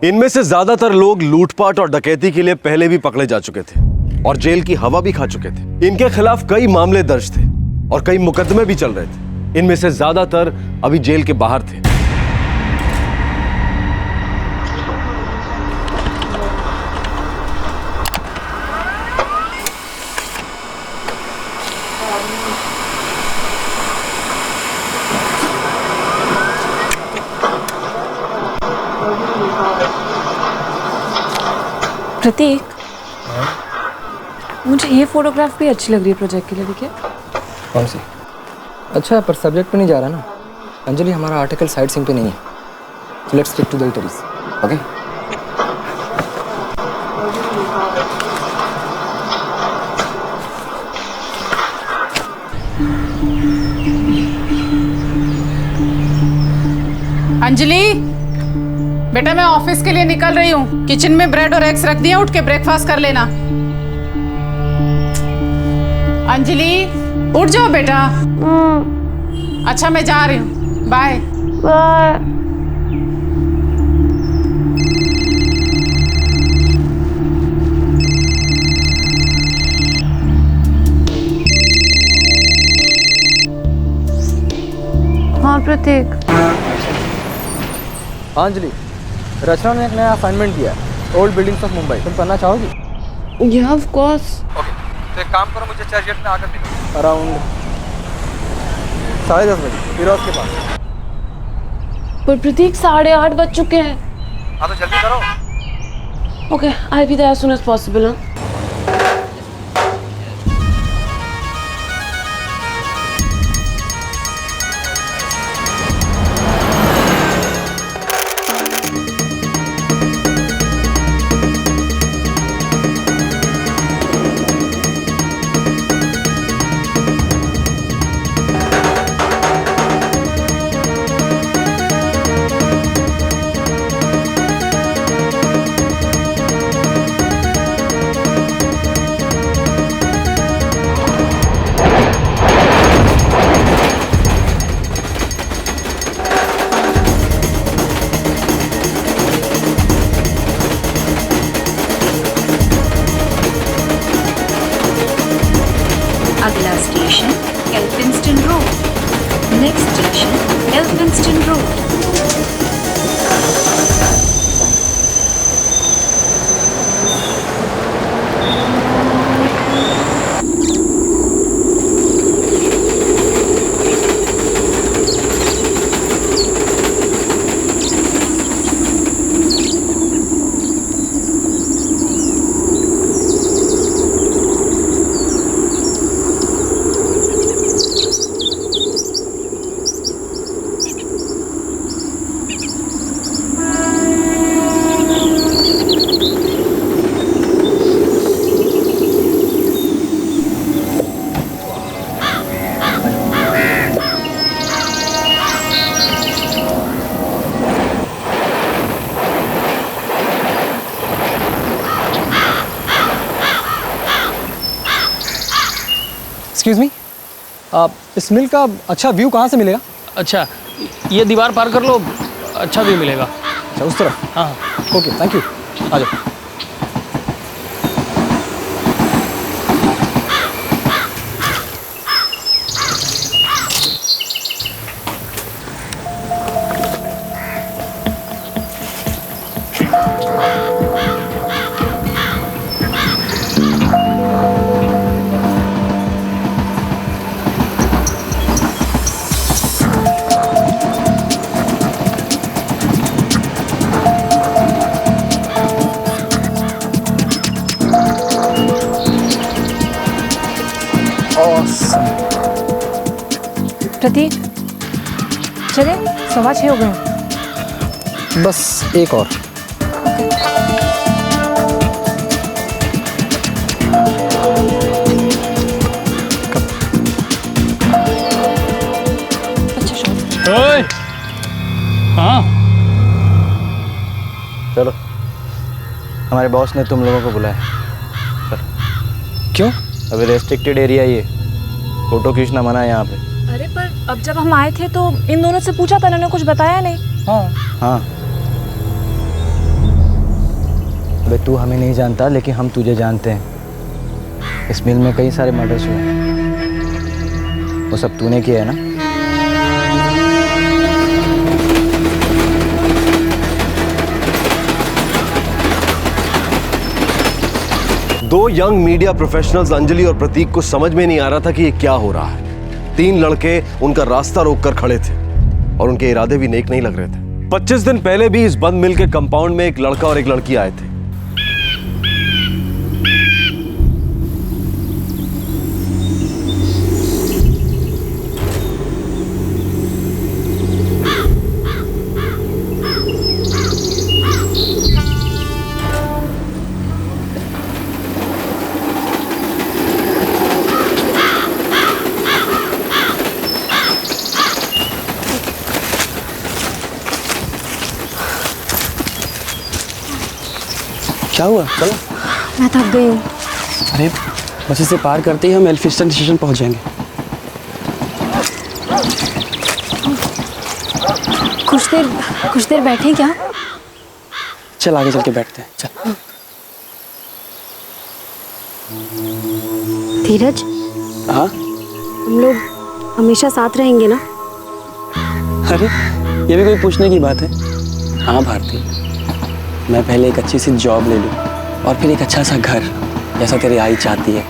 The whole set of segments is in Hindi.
इनमें से ज्यादातर लोग लूटपाट और डकैती के लिए पहले भी पकड़े जा चुके थे और जेल की हवा भी खा चुके थे। इनके खिलाफ कई मामले दर्ज थे और कई मुकदमे भी चल रहे थे। इनमें से ज्यादातर अभी जेल के बाहर थे। प्रतीक, मुझे ये फोटोग्राफ भी अच्छी लग रही है प्रोजेक्ट के लिए। देखिए कौन सी? अच्छा, पर सब्जेक्ट पे नहीं जा रहा ना अंजलि, हमारा आर्टिकल साइड सीन पे नहीं है। Let's stick to the eateries, okay? Anjali, बेटा मैं ऑफिस के लिए निकल रही हूँ। किचन में ब्रेड और एग्स रख दिया, उठ के ब्रेकफास्ट कर लेना। अंजलि उठ जाओ बेटा। अच्छा मैं जा रही हूँ, बाय। हाँ प्रतीक। हाँ अंजलि, रचना ने एक नया असाइनमेंट दिया है, ओल्ड बिल्डिंग्स ऑफ मुंबई। तुम करना चाहोगी? या ऑफ कोर्स। ओके, तो एक काम करो, मुझे चर्चगेट में आकर मिलो अराउंड 10:30 बजे फिरोज के पास। पर प्रतीक 8:30 बज चुके हैं। हाँ तो जल्दी करो। Okay, I be there as soon as possible. अगला station Elphinstone road. Next station Elphinstone road. Excuse me, इस मिल का अच्छा व्यू कहाँ से मिलेगा? अच्छा, ये दीवार पार कर लो, अच्छा भी मिलेगा। अच्छा उस तरफ? हाँ ओके, थैंक यू। आ जाओ। प्रतीक चले, 6:15 हो गए। बस एक और। अच्छा शॉट। ओए, हाँ चलो, हमारे बॉस ने तुम लोगों को बुलाया। क्यों? अभी रेस्ट्रिक्टेड एरिया ये, फोटो खींचना मना है यहाँ पे। अरे पर अब जब हम आए थे तो इन दोनों से पूछा था, इन्होंने कुछ बताया नहीं। हाँ हाँ, अबे तू हमें नहीं जानता, लेकिन हम तुझे जानते हैं। इस मिल में कई सारे मर्डर्स हुए हैं, वो सब तूने किया है ना? दो यंग मीडिया प्रोफेशनल्स अंजलि और प्रतीक को समझ में नहीं आ रहा था कि ये क्या हो रहा है। 3 लड़के उनका रास्ता रोककर खड़े थे और उनके इरादे भी नेक नहीं लग रहे थे। 25 दिन पहले भी इस बंद मिल के कंपाउंड में एक लड़का और एक लड़की आए थे। क्या हुआ? चलो। मैं थक गई हूँ। अरे बस इसे पार करते ही हम एल्फिंस्टन स्टेशन पहुंच जाएंगे। कुछ देर बैठे क्या? चल आगे चल के बैठते हैं। चल। धीरज, हाँ? हम लोग हमेशा साथ रहेंगे ना? अरे ये भी कोई पूछने की बात है? हाँ भारती, मैं पहले एक अच्छी सी जॉब ले लूँ और फिर एक अच्छा सा घर, जैसा तेरी आई चाहती है।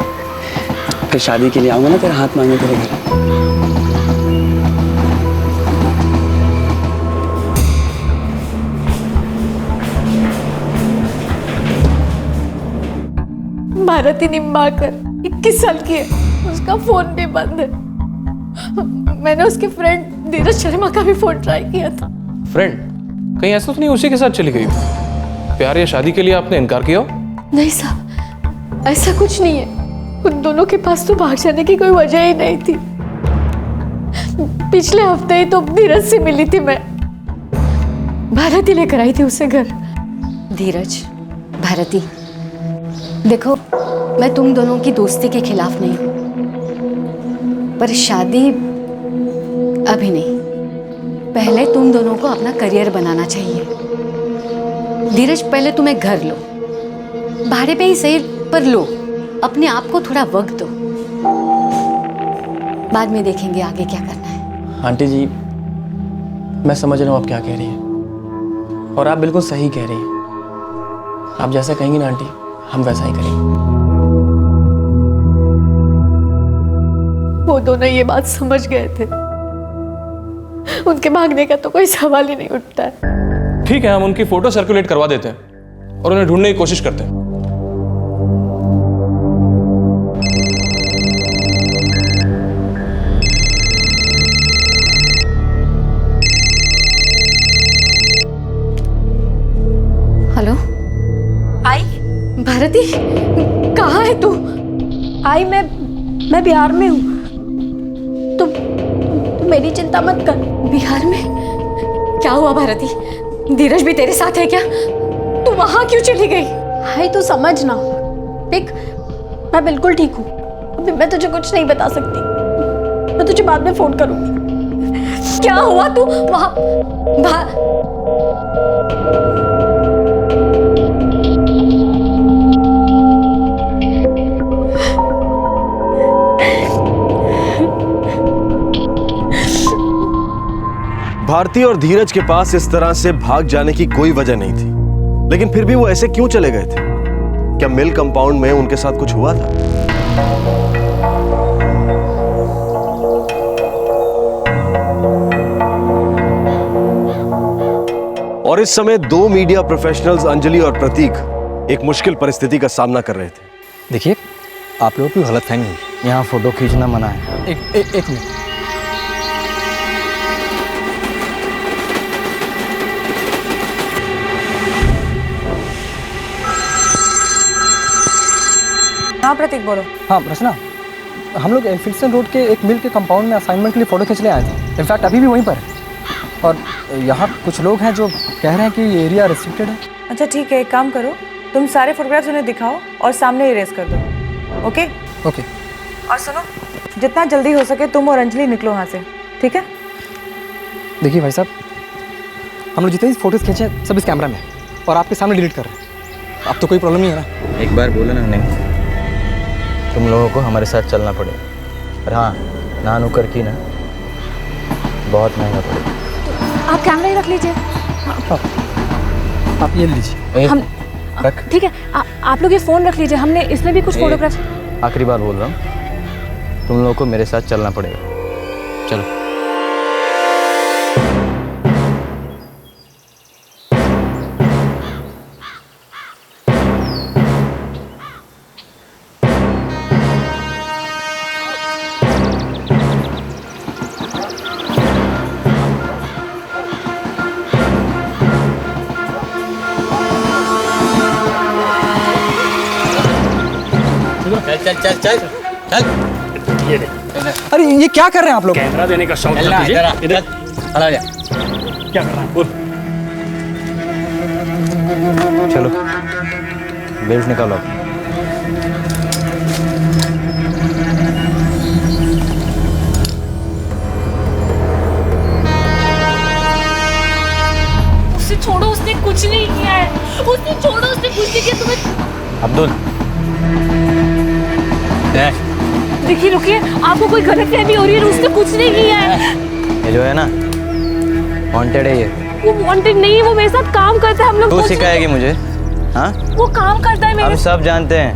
फिर शादी के लिए आऊँगा ना तेरा हाथ मांगने तेरे घर। भारती निम्बाकर 21 साल की है, उसका फोन भी बंद है। मैंने उसके फ्रेंड धीरज शर्मा का भी फोन ट्राई किया था। फ्रेंड? कहीं ऐसा तो नहीं उसी के साथ चली गई? प्यार या शादी के लिए आपने इनकार किया? नहीं साहब, ऐसा कुछ नहीं है। उन दोनों के पास तो भाग जाने की कोई वजह ही नहीं थी। पिछले हफ्ते ही तो धीरज से मिली थी मैं। भारती लेकर आई थी उसे घर। धीरज, भारती, देखो मैं तुम दोनों की दोस्ती के खिलाफ नहीं हूँ, पर शादी अभी नहीं। पहले तुम दोनों को अपना करियर बनाना चाहिए। धीरज, पहले तुम एक घर लो, भाड़े पे ही सही पर लो। अपने आप को थोड़ा वक्त दो, बाद में देखेंगे आगे क्या करना है। आंटी जी, मैं समझ रहा हूँ आप क्या कह रही हैं और आप बिल्कुल सही कह रही हैं। आप जैसा कहेंगी ना आंटी, हम वैसा ही करेंगे। वो दोनों ये बात समझ गए थे। उनके भागने का तो कोई सवाल ही नहीं उठता है। ठीक है, हम उनकी फोटो सर्कुलेट करवा देते हैं और उन्हें ढूंढने की कोशिश करते हैं। हेलो, आई भारती, कहाँ है तू? आई मैं बिहार में हूँ। तू मेरी चिंता मत कर। बिहार में क्या हुआ भारती? धीरज भी तेरे साथ है क्या? तू वहां क्यों चली गई? हाय, तू समझ ना। देख, मैं बिल्कुल ठीक हूँ। अभी मैं तुझे कुछ नहीं बता सकती। मैं तुझे बाद में फोन करूंगी। क्या हुआ? तू वहां भारती और धीरज के पास इस तरह से भाग जाने की कोई वजह नहीं थी, लेकिन फिर भी वो ऐसे क्यों चले गए थे? क्या मिल कंपाउंड में उनके साथ कुछ हुआ था? और इस समय 2 मीडिया प्रोफेशनल्स अंजलि और प्रतीक एक मुश्किल परिस्थिति का सामना कर रहे थे। देखिए, आप लोगों की गलतफहमी है। यहाँ फोटो खींचना मना है। एक मिनट। हाँ प्रतीक, बोलो। हाँ रचना, हम लोग एल्फिंस्टन रोड के एक मिल के कंपाउंड में असाइनमेंट के लिए फ़ोटो खींचने आए थे। इनफैक्ट अभी भी वहीं पर है। और यहाँ कुछ लोग हैं जो कह रहे हैं कि ये एरिया रिस्ट्रिक्टेड है। अच्छा ठीक है, एक काम करो, तुम सारे फोटोग्राफ्स उन्हें दिखाओ और सामने इरेज कर दो। ओके? ओके। और सुनो, जितना जल्दी हो सके तुम और अंजलि निकलो वहाँ से, ठीक है? देखिए भाई साहब, हम लोग जितने भी फोटोज़ खींचे सब इस कैमरा में और आपके सामने डिलीट कर रहे हैं। अब तो कोई प्रॉब्लम नहीं है ना? एक बार बोला ना उन्हें, तुम लोगों को हमारे साथ चलना पड़ेगा। पर हाँ, नानू कर की ना बहुत महंगा पड़ेगा। आप कैमरा ही रख लीजिए। आप ये लीजिए। हम रख। ठीक है, आप लोग ये फ़ोन रख लीजिए, हमने इसमें भी कुछ फोटोग्राफ। आखिरी बार बोल रहा हूँ, तुम लोगों को मेरे साथ चलना पड़ेगा। चलो। चल चल चल चल चल। ये देख। अरे ये क्या कर रहे हैं आप लोग? कैमरा देने का शौक था तुझे? इधर खड़ा हो जा। क्या कर रहा है? बोल। चलो बेल्ट निकालो। उसे छोड़ो, उसने कुछ नहीं किया है। उसने छोड़ो, उसने कुछ नहीं किया। तुम्हें अब्दुल देखिए, रुकिए, आपको कोई गलतफहमी हो रही है। उसने कुछ नहीं किया है। ये जो है ना, वांटेड है ये। वो वांटेड नहीं है, वो मेरे साथ काम करता है। हम लोग तू सिखाएगी मुझे? हाँ, वो काम करता है हम मेरे। सब जानते हैं।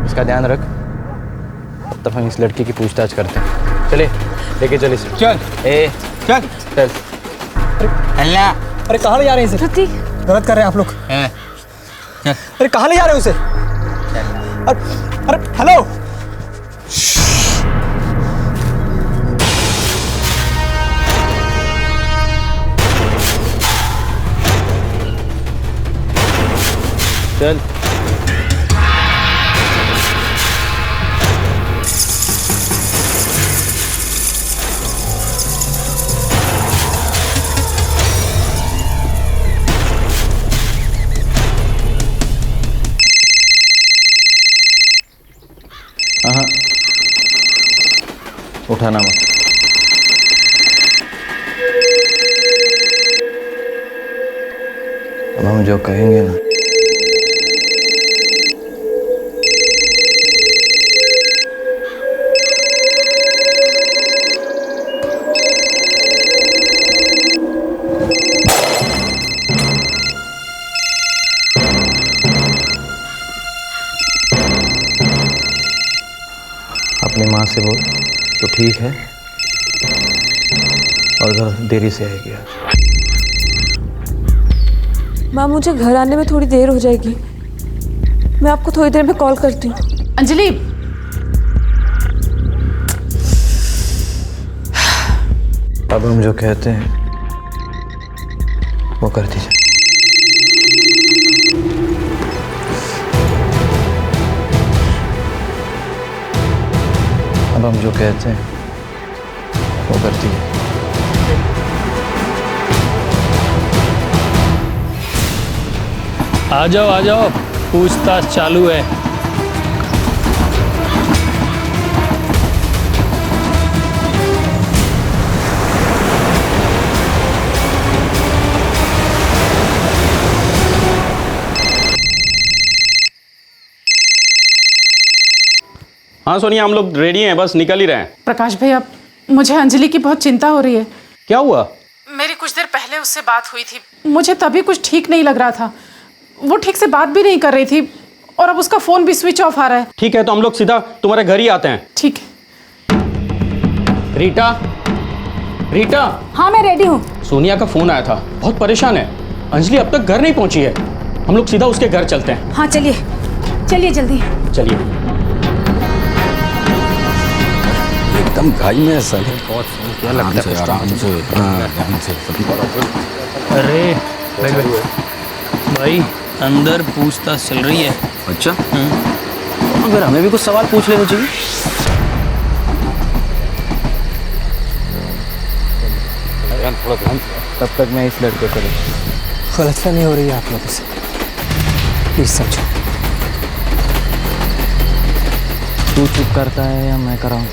इसका ध्यान रख, तब हम इस लड़की की पूछताछ करते हैं। चले, लेके चल इसे। चल चल चल। अल्लाह, अरे कहाँ ले जा रहे हैं इसे? प्रतीक, गलत कर रहे हैं आप लोग। अरे कहाँ ले जा रहे हो उसे? अरे हेलो, चल। हाँ, उठाना मत। अब हम जो कहेंगे ना, अपनी माँ से बोल तो ठीक है, और घर देरी से आएगी आज। माँ, मुझे घर आने में थोड़ी देर हो जाएगी। मैं आपको थोड़ी देर में कॉल करती हूँ। अंजलि, अब हम जो कहते हैं वो कर दीजिए। अब हम जो कहते हैं वो कर दीजिए। आ जाओ, पूछताछ चालू है। हाँ सोनिया, हम लोग रेडी हैं, बस निकल ही रहे हैं। प्रकाश भैया, मुझे अंजलि की बहुत चिंता हो रही है। क्या हुआ? मेरी कुछ देर पहले उससे बात हुई थी। मुझे तभी कुछ ठीक नहीं लग रहा था। वो ठीक से बात भी नहीं कर रही थी और अब उसका फ़ोन भी स्विच ऑफ आ रहा है। ठीक है, तो हम लोग सीधा तुम्हारे घर ही आते हैं। ठीक है। रीटा, रीटा। हाँ, मैं रेडी हूँ। सोनिया का फ़ोन आया था, बहुत परेशान है। अंजलि अब तक घर नहीं पहुंची है। हम लोग सीधा उसके घर चलते हैं। हाँ, चलिए चलिए जल्दी। चलिए। एकदम घाई में ऐसा क्या लगता है? अरे भाई, अंदर पूछताछ चल रही है। अच्छा, अगर हमें भी कुछ सवाल पूछ लेना चाहिए। तब तक मैं इस लड़के को गलतफहमी हो रही है आप लोगों से, प्लीज समझो। तू चुप करता है या मैं कराऊं?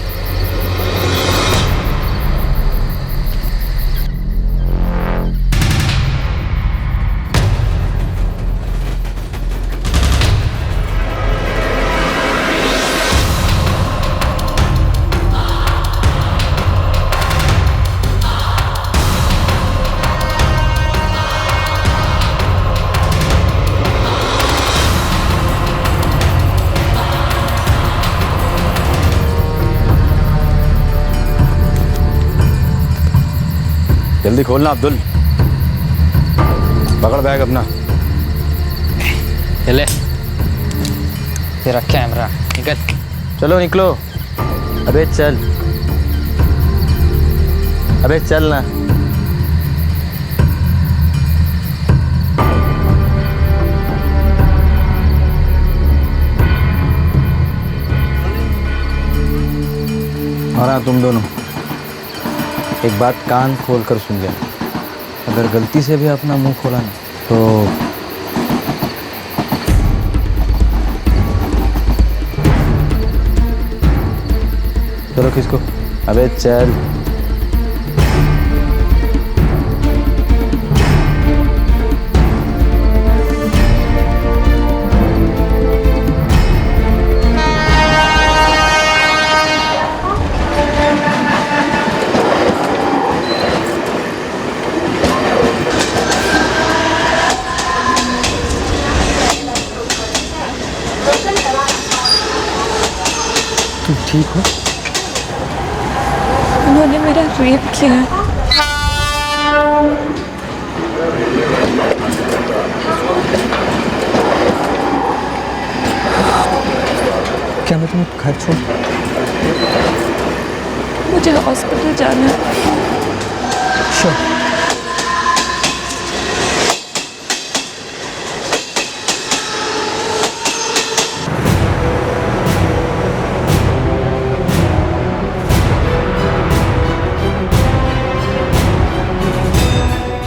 जल्दी खोलना अब्दुल, पकड़ बैग अपना। ले तेरा कैमरा, निकल। चलो निकलो। अबे चल, अबे चल ना। और हाँ, तुम दोनों एक बात कान खोल कर सुन लेना, अगर गलती से भी अपना मुंह खोला ना तो चलो किसको। अबे चल। तुम ठीक हो? उन्होंने मेरा रेप किया है। क्या मैं तुम्हें घर छोड़? मुझे हॉस्पिटल जाना है। श्योर।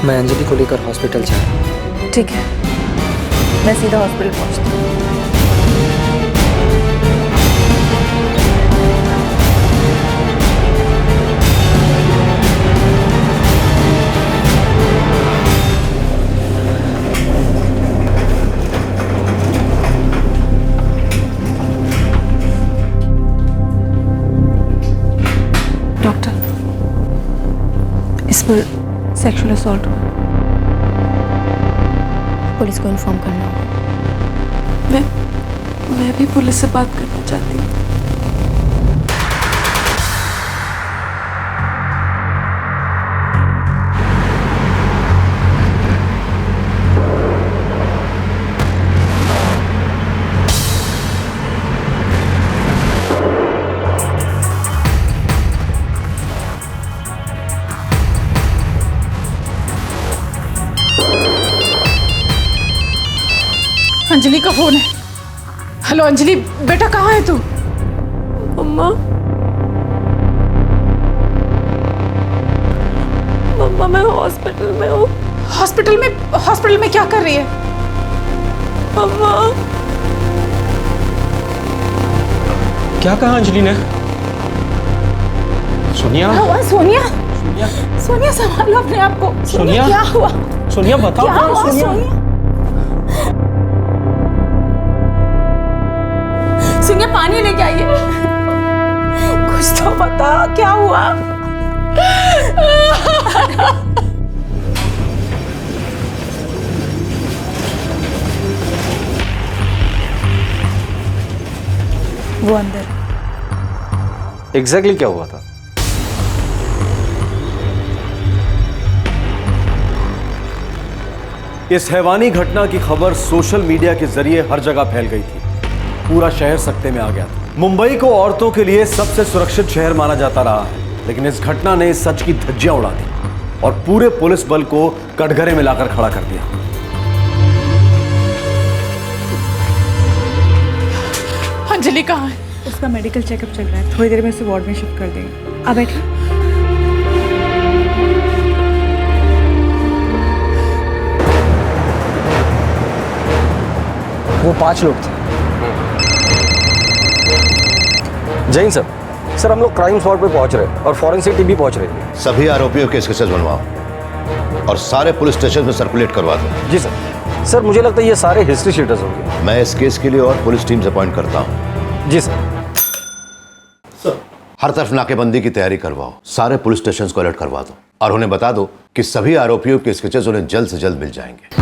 मैं अंजलि को लेकर हॉस्पिटल जा रहा हूँ। ठीक है, मैं सीधा हॉस्पिटल पहुंचती हूँ। डॉक्टर, इस पर सेक्सुअल असॉल्ट हुआ। पुलिस को इन्फॉर्म करना होगा। मैं भी पुलिस से बात करना चाहती हूँ। अंजलि का फोन है। हेलो अंजलि, बेटा कहाँ है तू? मम्मा, मम्मा मैं हॉस्पिटल में हूँ। हॉस्पिटल में क्या कर रही है? मम्मा, क्या कहा अंजलि ने? सोनिया, सोनिया, सोनिया संभालो अपने आप को। सोनिया, क्या हुआ? सोनिया बताओ। क्या हुआ सोनिया? सोनिया पानी लेके आइए। कुछ तो बता, क्या हुआ? वो अंदर। एग्जैक्टली क्या हुआ था? इस हैवानी घटना की खबर सोशल मीडिया के जरिए हर जगह फैल गई थी। पूरा शहर सकते में आ गया था। मुंबई को औरतों के लिए सबसे सुरक्षित शहर माना जाता रहा है, लेकिन इस घटना ने सच की धज्जियां उड़ा दी और पूरे पुलिस बल को कटघरे में लाकर खड़ा कर दिया। अंजलि कहाँ है? उसका मेडिकल चेकअप चल रहा है, थोड़ी देर में उसे वार्ड में शिफ्ट कर देंगे। आप बैठिए। वो 5 लोग थे। जैन सर, हम लोग क्राइम स्पॉट पे पहुंच रहे हैं और फॉरेंसिक टीम भी पहुंच रही है। सभी आरोपियों के स्केचेस बनवाओ और सारे पुलिस स्टेशन में सर्कुलेट करवा दो। जी सर, मुझे लगता है ये सारे हिस्ट्री शीटर्स होंगे। मैं इस केस के लिए और पुलिस टीम्स अपॉइंट करता हूँ। जी सर। हर तरफ नाकेबंदी की तैयारी करवाओ, सारे पुलिस स्टेशन को अलर्ट करवा दो और उन्हें बता दो कि सभी आरोपियों के स्केचेस उन्हें जल्द से जल्द मिल जाएंगे।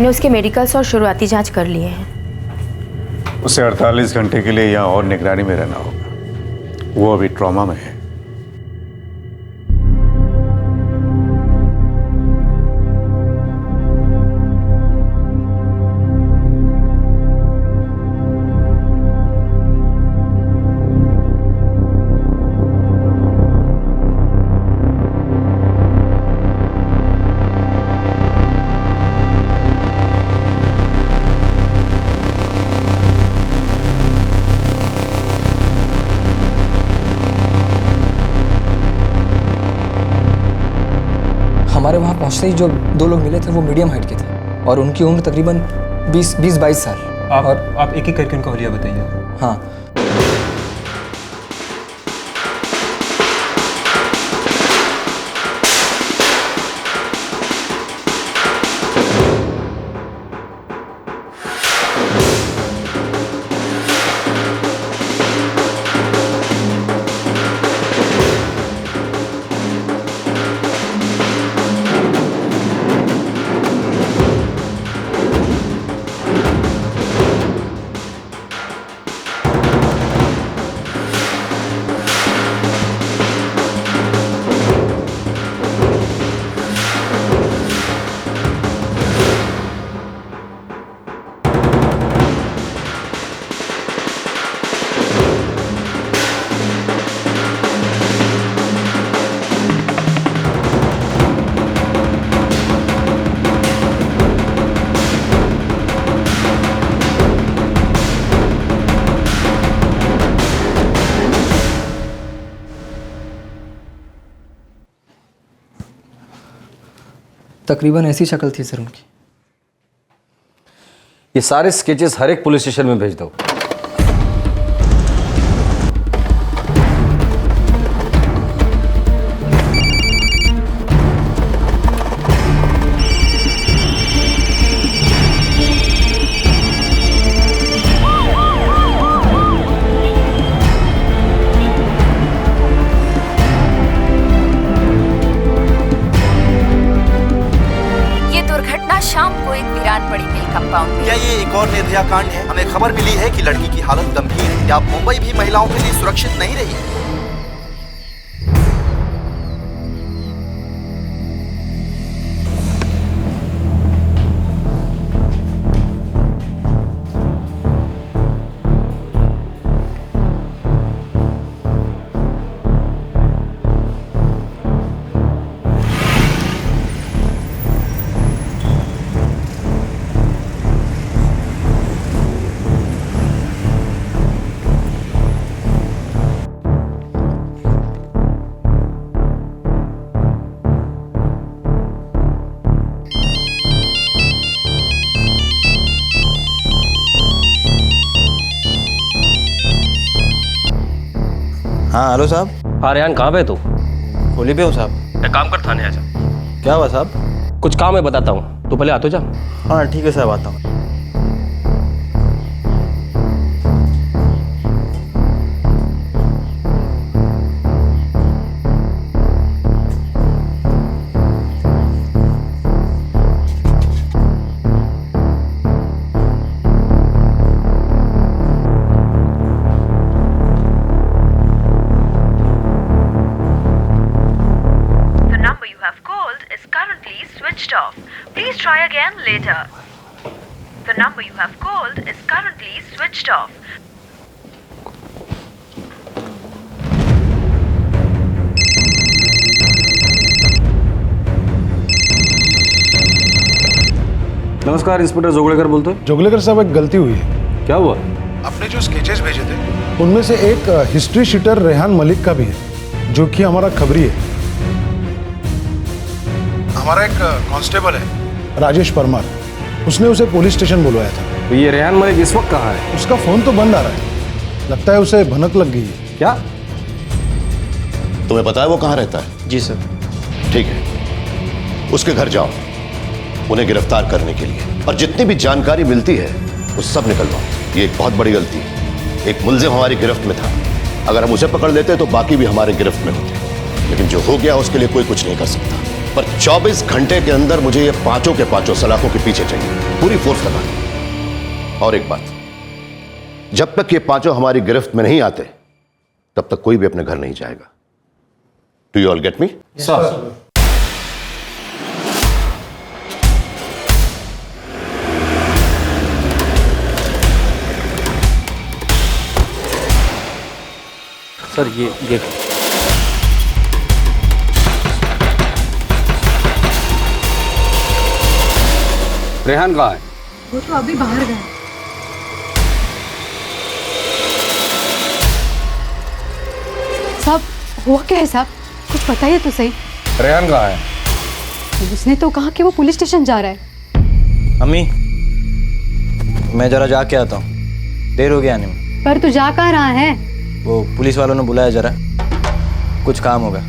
हमने उसके मेडिकल्स और शुरुआती जांच कर लिए हैं। उसे 48 घंटे के लिए यहाँ और निगरानी में रहना होगा। वो अभी ट्रॉमा में है। हमारे वहाँ पहुँचते ही जो 2 लोग मिले थे वो मीडियम हाइट के थे और उनकी उम्र तकरीबन 20-22 साल। आप एक एक करके उनका हुलिया बताइए। हाँ, तकरीबन ऐसी शक्ल थी सर उनकी। ये सारे स्केचेस हर एक पुलिस स्टेशन में भेज दो। शाम को एक वीरान पड़ी मिल कंपाउंड में। क्या ये एक और निर्भया कांड है? हमें खबर मिली है कि लड़की की हालत गंभीर है। क्या मुंबई भी महिलाओं के लिए सुरक्षित नहीं रही? हाँ हेलो साहब। हाँ रेहान, कहाँ पे तू? होली पे हूँ साहब। एक काम कर, थाने आ जा। क्या हुआ साहब? कुछ काम है, बताता हूँ, तू पहले आ तो जा। हाँ ठीक है साहब, आता हूँ। Off. Please try again later. The number you have called is currently switched off. नमस्कार, इंस्पेक्टर जोगलेकर बोलते हैं। जोगलेकर साहब, एक गलती हुई है। क्या हुआ? आपने जो स्केचेस भेजे थे उनमें से एक हिस्ट्री शीटर रेहान मलिक का भी है, जो कि हमारा खबरी है। हमारा एक कांस्टेबल है राजेश परमार, उसने उसे पुलिस स्टेशन बुलवाया था। तो ये रेहान मलिक इस वक्त कहाँ है? उसका फोन तो बंद आ रहा है, लगता है उसे भनक लग गई है। क्या तुम्हें पता है वो कहाँ रहता है? जी सर। ठीक है, उसके घर जाओ उन्हें गिरफ्तार करने के लिए, और जितनी भी जानकारी मिलती है वो सब निकलवाओ। ये एक बहुत बड़ी गलती है। एक मुलजिम हमारी गिरफ्त में था, अगर हम उसे पकड़ लेते तो बाकी भी हमारे गिरफ्त में होते, लेकिन जो हो गया उसके लिए कोई कुछ नहीं कर सकता। पर 24 घंटे के अंदर मुझे ये पांचों के पांचों सलाखों के पीछे चाहिए, पूरी फोर्स लगा। और एक बात, जब तक ये पांचों हमारी गिरफ्त में नहीं आते तब तक कोई भी अपने घर नहीं जाएगा। Do you all get me? Sir. Sir ये रेहान कहाँ है? वो तो अभी बाहर गए। साहब हुआ क्या है साहब, कुछ बताइए तो सही। रेहान कहाँ है? उसने तो कहा कि वो पुलिस स्टेशन जा रहा है। अम्मी, मैं जरा जाके आता हूँ, देर हो गया आने में। पर तू जा कहाँ रहा है? वो पुलिस वालों ने बुलाया, जरा कुछ काम होगा,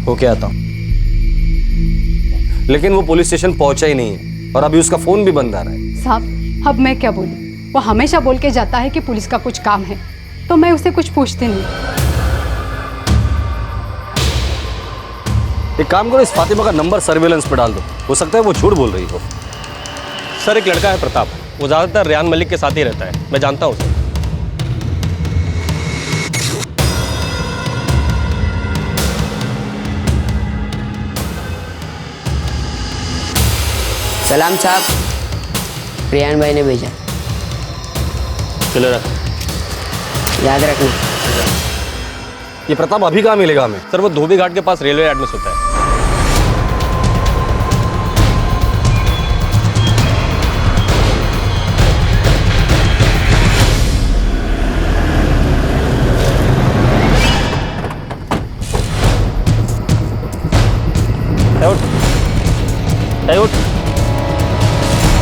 होके आता हूँ। लेकिन वो पुलिस स्टेशन पहुंचा ही नहीं है और अभी उसका फोन भी बंद आ रहा है। साहब अब मैं क्या बोलूं, वो हमेशा बोल के जाता है कि पुलिस का कुछ काम है, तो मैं उसे कुछ पूछती नहीं। एक काम करो, इस फातिमा का नंबर सर्वेलेंस पे डाल दो, हो सकता है वो झूठ बोल रही हो। सर एक लड़का है प्रताप, वो ज़्यादातर रेहान मलिक के साथ ही रहता है, मैं जानता हूँ उसे। सलाम साहब, रेहान भाई ने भेजा। चलो रख, याद रखना। ये प्रताप अभी कहाँ मिलेगा हमें? सर वो धोबी घाट के पास रेलवे यार्ड में सोता है।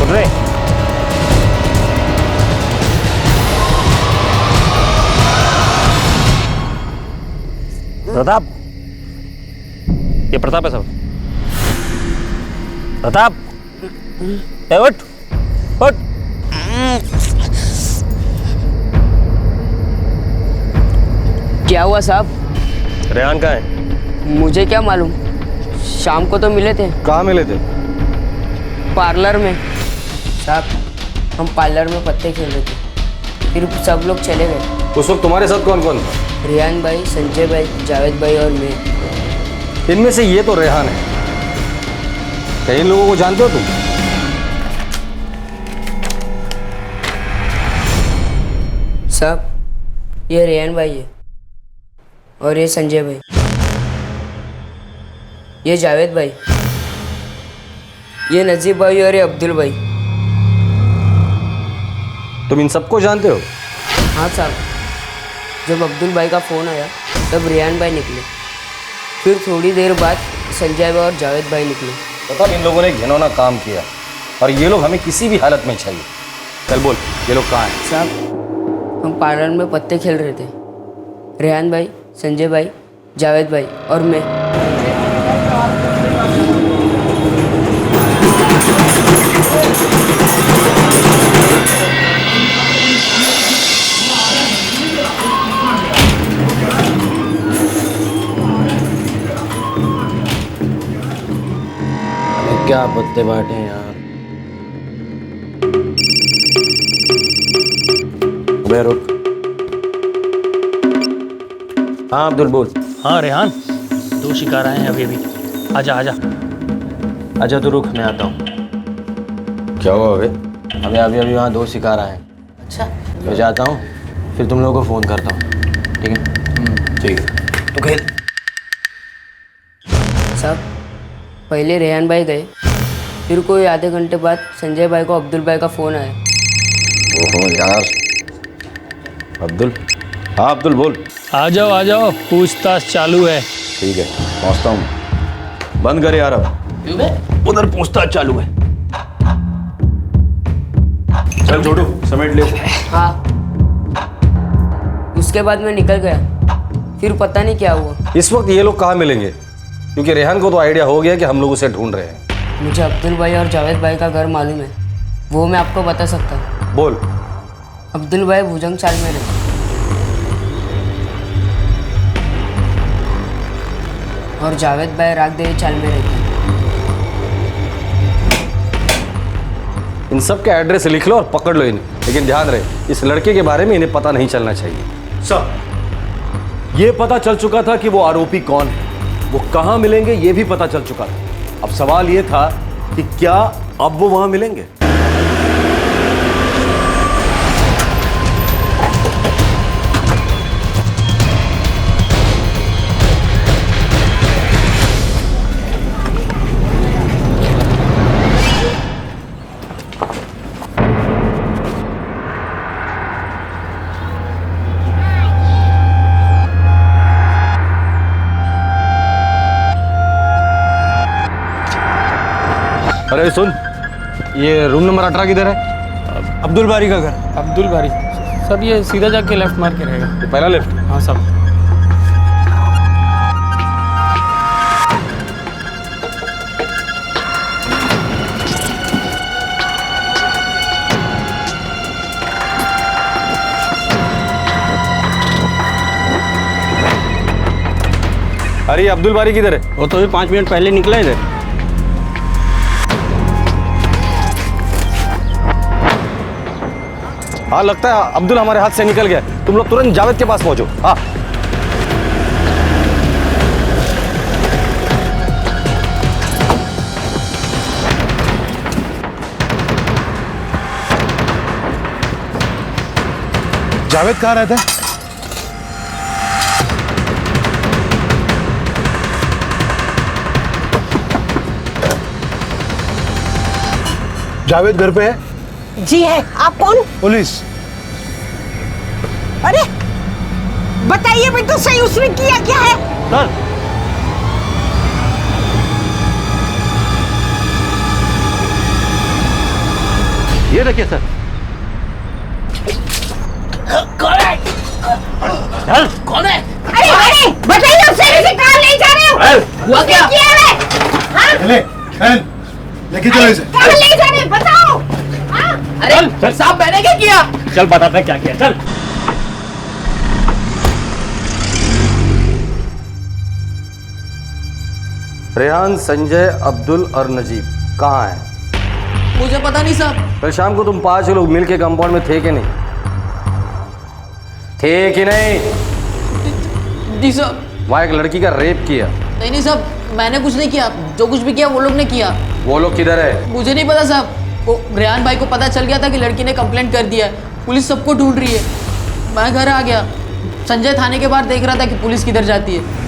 उठ रहे। प्रताप, ये प्रताप है सब। प्रताप, उठ उठ। क्या हुआ साहब? रेहान कहाँ है? मुझे क्या मालूम, शाम को तो मिले थे। कहाँ मिले थे? पार्लर में। साहब हम पार्लर में पत्ते खेल रहे थे, फिर सब लोग चले गए। उस वक्त तुम्हारे साथ कौन कौन था? रेहान भाई, संजय भाई, जावेद भाई और मैं। इनमें से ये तो रेहान है, क्या इन लोगों को जानते हो तुम? साहब ये रेहान भाई है और ये संजय भाई, ये जावेद भाई, ये नजीब भाई और ये अब्दुल भाई। तुम इन सबको जानते हो? हाँ साहब, जब अब्दुल भाई का फ़ोन आया तब रेहान भाई निकले, फिर थोड़ी देर बाद संजय भाई और जावेद भाई निकले। पता इन लोगों ने घिनौना काम किया और ये लोग हमें किसी भी हालत में चाहिए। चल बोल, ये लोग कहाँ हैं? साहब हम पार्लर में पत्ते खेल रहे थे, रेहान भाई, संजय भाई, जावेद भाई और मैं। क्या पत्ते बांटे यार। अबे रुक। हाँ अब्दुल बोल। हाँ रेहान, 2 शिकार आए हैं अभी अभी। आजा आजा। अच्छा तू रुक, मैं आता हूँ। क्या हुआ अबे? अबे अभी अभी वहाँ 2 शिकार आए हैं। अच्छा मैं जाता हूँ, फिर तुम लोगों को फ़ोन करता हूँ, ठीक है? ठीक है, तो खेल। साहब पहले रेहान भाई गए, फिर कोई आधे घंटे बाद संजय भाई को अब्दुल भाई का फ़ोन आया। ओहो यार। अब्दुल? हाँ अब्दुल बोल। आ जाओ, पूछताछ चालू है। ठीक है, पहुँचता हूँ। बंद कर यार अब। उधर पूछताछ चालू है। चल छोटू, समेट ले। हाँ। उसके बाद मैं निकल गया, फिर पता नहीं क्या हुआ। इस वक्त ये लोग कहाँ मिलेंगे? क्योंकि रेहान को तो आइडिया हो गया कि हम लोग उसे ढूंढ रहे हैं। मुझे अब्दुल भाई और जावेद भाई का घर मालूम है, वो मैं आपको बता सकता हूँ। बोल। अब्दुल भाई भुजंग चाल में रहते और जावेद भाई रागदेवी चाल में रहते हैं। इन सब के एड्रेस लिख लो और पकड़ लो इन्हें, लेकिन ध्यान रहे इस लड़के के बारे में इन्हें पता नहीं चलना चाहिए। सर, ये पता चल चुका था कि वो आरोपी कौन है, वो कहां मिलेंगे ये भी पता चल चुका था। अब सवाल ये था कि क्या अब वो वहां मिलेंगे। अरे सुन, ये रूम नंबर 18 किधर है? अब्दुल बारी का घर। अब्दुल बारी सब, ये सीधा जाके लेफ्ट मार के रहेगा। ये पहला लेफ्ट? हाँ सब। अरे अब्दुल बारी किधर है? वो तो भी 5 मिनट पहले निकला इधर। हाँ लगता है अब्दुल हमारे हाथ से निकल गया। तुम लोग तुरंत जावेद के पास पहुंचो। हाँ जावेद कहाँ रहता है? जावेद घर पे है? जी है। आप कौन? पुलिस। अरे बताइए भी तो सही, उसने किया क्या है? सर, ये देखिए सर। कौन है? चल। कौन है? अरे बताइए उससे, इसे कहाँ ले जा रहे हो? हुआ क्या? लेके चलो इसे। कहाँ ले जा रहे हैं? बताओ। अरे साहब मैंने क्या किया? चल बताते हैं क्या किया, चल। रेहान, संजय, अब्दुल और नजीब कहाँ हैं? मुझे पता नहीं साहब। कल शाम को तुम 5 लोग मिल के कंपाउंड में थे कि नहीं? थे कि नहीं? जी साहब। वहाँ एक लड़की का रेप किया। नहीं साहब, मैंने कुछ नहीं किया। जो कुछ भी किया वो लोग ने किया। वो लोग किधर है? मुझे नहीं पता साहब। वो रेहान भाई को पता चल गया था कि लड़की ने कंप्लेंट कर दिया है, पुलिस सबको ढूंढ रही है। मैं घर आ गया, संजय थाने के बाहर देख रहा था कि पुलिस किधर जाती है।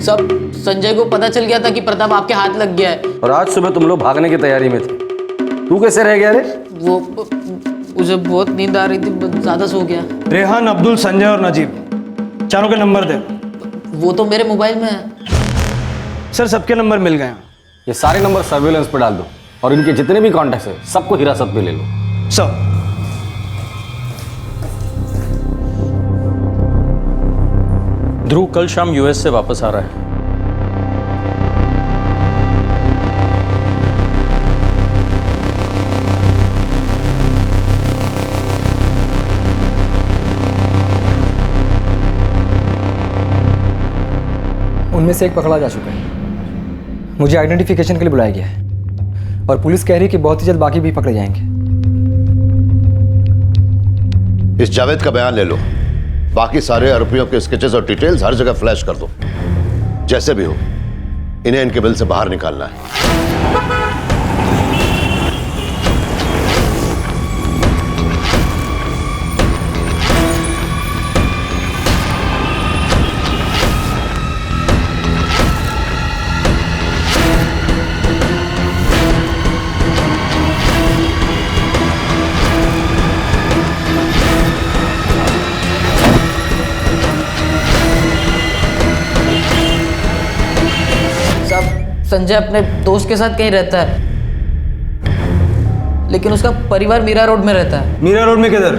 सब संजय को पता चल गया था कि प्रताप आपके हाथ लग गया है। और आज सुबह तुम लोग भागने की तैयारी में थे। तू कैसे रह गया रे? वो मुझे बहुत नींद आ रही थी, ज्यादा सो गया। रेहान, अब्दुल, संजय और नजीब, चारों के नंबर दे। वो तो मेरे मोबाइल में है। सर सबके नंबर मिल गए। ये सारे नंबर सर्विलेंस पे डाल दो और इनके जितने भी कॉन्टैक्ट्स हैं सबको हिरासत में ले लो। सर। ध्रुव कल शाम यूएस से वापस आ रहा है। उनमें से एक पकड़ा जा चुका है। मुझे आइडेंटिफिकेशन के लिए बुलाया गया है और पुलिस कह रही है कि बहुत ही जल्द बाकी भी पकड़े जाएंगे। इस जावेद का बयान ले लो, बाकी सारे आरोपियों के स्केचेस और डिटेल्स हर जगह फ्लैश कर दो। जैसे भी हो इन्हें इनके बिल से बाहर निकालना है। संजय अपने दोस्त के साथ कहीं रहता है, लेकिन उसका परिवार मीरा रोड में रहता है। मीरा रोड में किधर?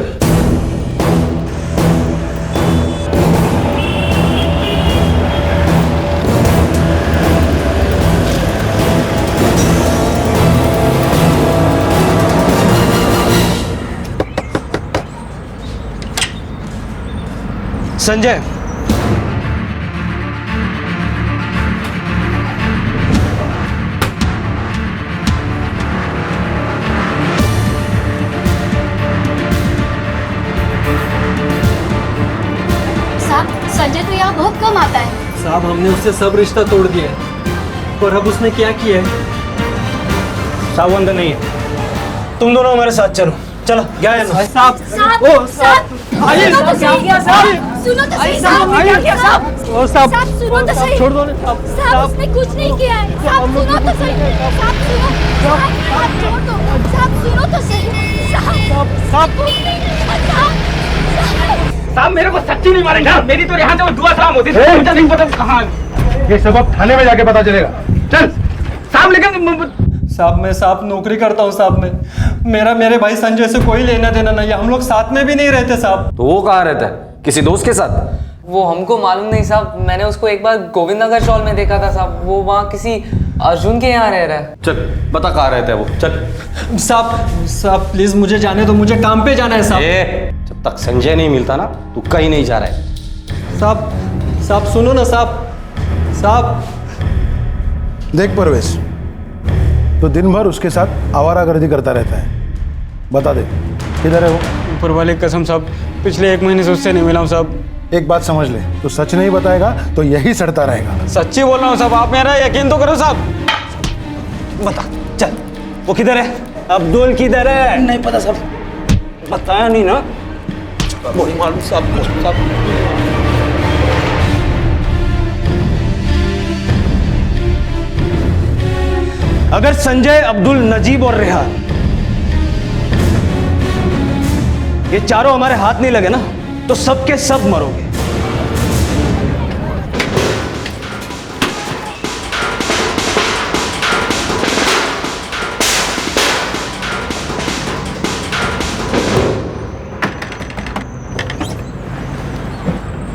संजय, संजय तो यहाँ बहुत कम आता है। साहब हमने उससे सब रिश्ता तोड़ दिया है, और अब उसने क्या किया है? साहब अंदर नहीं है, तुम दोनों हमारे साथ चलो। चलो क्या है साहब, ओ साहब, आइए साहब, क्या किया साहब? सुनो तो सही साहब, क्या किया साहब? ओ साहब, सुनो तो सही। छोड़ दो ना साहब। साहब उसने कुछ नहीं किया है। साहब सुनो तो सही। साहब सुनो। साहब छोड़ दो। साहब सुनो तो सही। साहब कुछ नहीं किया। साहब मेरे को सच्ची नहीं मारेंगे। मेरी तो यहाँ से वो दुआ सलाम होती थी, मुझे नहीं पता कहाँ। ये सब अब थाने में जाके पता चलेगा। चल साहब लेकिन साहब मैं साहब नौकरी करता हूँ साहब। मैं मेरे भाई संजय से कोई लेना देना नहीं है। हम लोग साथ में भी नहीं रहते साहब। तो वो कहाँ रहता है? किसी दोस्त के साथ? वो हमको मालूम नहीं साहब। मैंने उसको एक बार गोविंद नगर चौल में देखा था साहब। वो वहाँ किसी अर्जुन के यहाँ रह रहा है। चल बता कहाँ रहता है वो, चल। साहब प्लीज मुझे जाने दो, मुझे काम पे जाना है साहब। जब तक संजय नहीं मिलता ना तू कहीं नहीं जा रहा है। साहब सुनो ना साहब। देख परवेश, तो दिन भर उसके साथ आवारागर्दी करता रहता है। बता दे किधर है वो? ऊपर वाले कसम साहब, पिछले 1 महीने से उससे नहीं मिला हूँ साहब। एक बात समझ ले, तो सच नहीं बताएगा तो यही सड़ता रहेगा। सच्ची बोल रहा हूँ साहब, आप मेरा यकीन तो करो साहब। बता चल, वो किधर है? अब्दुल किधर है? नहीं पता साहब। बताया नहीं ना? वही मालूम साहब। अगर संजय, अब्दुल, नजीब और रेहान ये चारों हमारे हाथ नहीं लगे ना तो सबके सब मरोगे।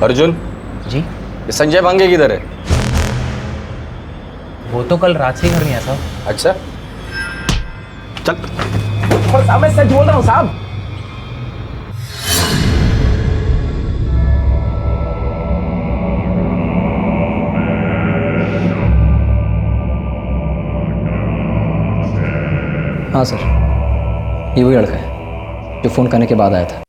अर्जुन जी, ये संजय भांगे किधर है? वो तो कल रात से ही घर में है साहब। अच्छा चल। साहब मैं सच बोल रहा हूँ साहब। हाँ सर, ये वही लड़का है जो फ़ोन करने के बाद आया था।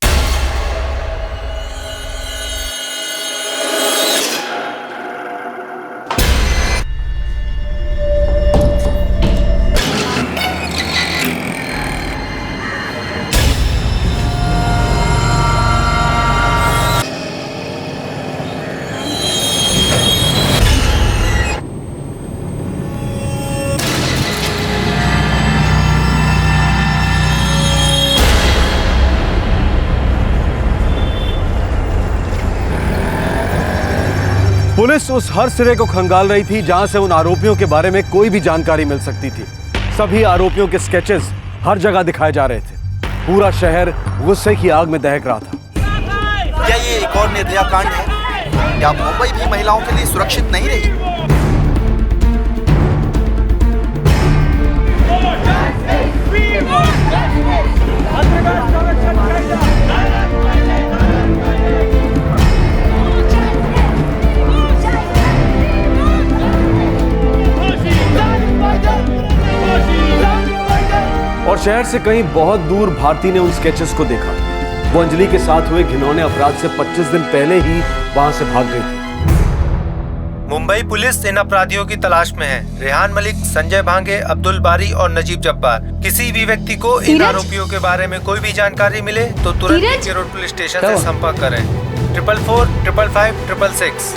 पुलिस उस हर सिरे को खंगाल रही थी जहां से उन आरोपियों के बारे में कोई भी जानकारी मिल सकती थी। सभी आरोपियों के स्केचेस हर जगह दिखाए जा रहे थे। पूरा शहर गुस्से की आग में दहक रहा था। क्या ये एक और निर्भया कांड है? क्या मुंबई भी महिलाओं के लिए सुरक्षित नहीं रही? और शहर से कहीं बहुत दूर भारती ने उन स्केचेस को देखा। वो अंजलि के साथ हुए घिनौने अपराध से 25 दिन पहले ही वहां से भाग गई थी। मुंबई पुलिस इन अपराधियों की तलाश में है। रेहान मलिक, संजय भांगे, अब्दुल बारी और नजीब जब्बार। किसी भी व्यक्ति को इन आरोपियों के बारे में कोई भी जानकारी मिले तो तुरंत के रोड पुलिस स्टेशन से संपर्क करें। 444 555 666।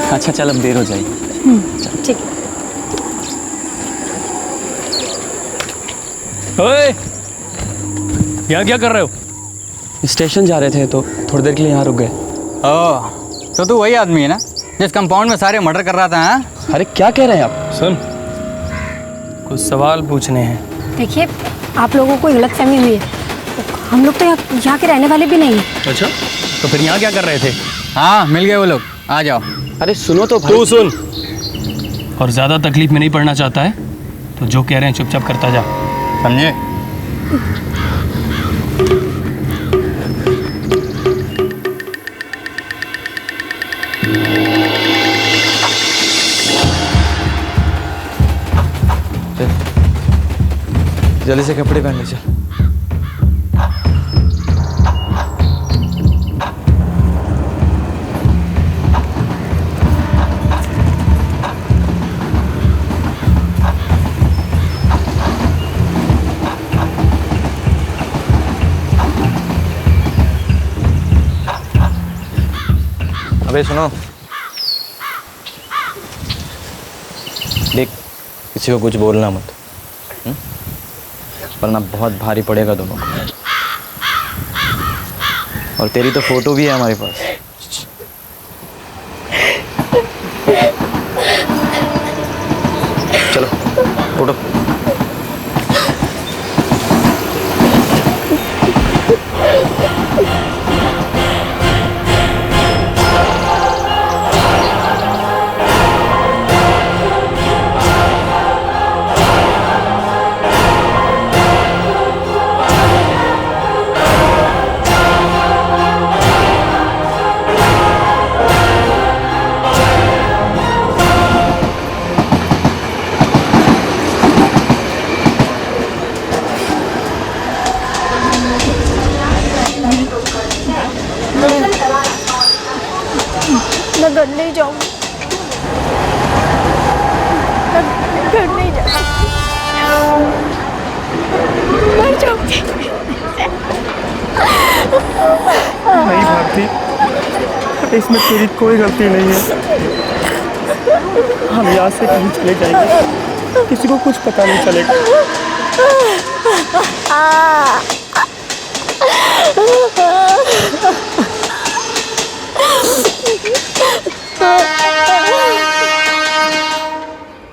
अच्छा चल, अब देर हो जाएगी। ठीक। ओए, यहाँ क्या कर रहे हो? स्टेशन जा रहे थे तो थोड़ी देर के लिए यहाँ रुक गए। ओह, तो तू वही आदमी है ना जिस कंपाउंड में सारे मर्डर कर रहा था? हाँ? अरे क्या कह रहे हैं आप? सुन, कुछ सवाल पूछने हैं। देखिए, आप लोगों को गलतफहमी हुई है। हम लोग तो यहाँ के रहने वाले भी नहीं हैं। अच्छा, तो फिर यहाँ क्या कर रहे थे? हाँ, मिल गए वो लोग, आ जाओ। अरे सुनो तो भाई। तू सुन, और ज़्यादा तकलीफ में नहीं पड़ना चाहता है तो जो कह रहे हैं चुपचाप करता जा, समझे? जल्दी से कपड़े पहन ले चल। अबे सुनो, देख किसी को कुछ बोलना मत, वरना बहुत भारी पड़ेगा दोनों को। और तेरी तो फोटो भी है हमारे पास। चलो फोटो। मैं घर नहीं जाऊंगी, मैं घर नहीं जाऊंगी, मर जाऊंगी। नहीं भारती, इसमें तेरी कोई गलती नहीं है। हम यहाँ से कहीं चले जाएंगे, किसी को कुछ पता नहीं चलेगा।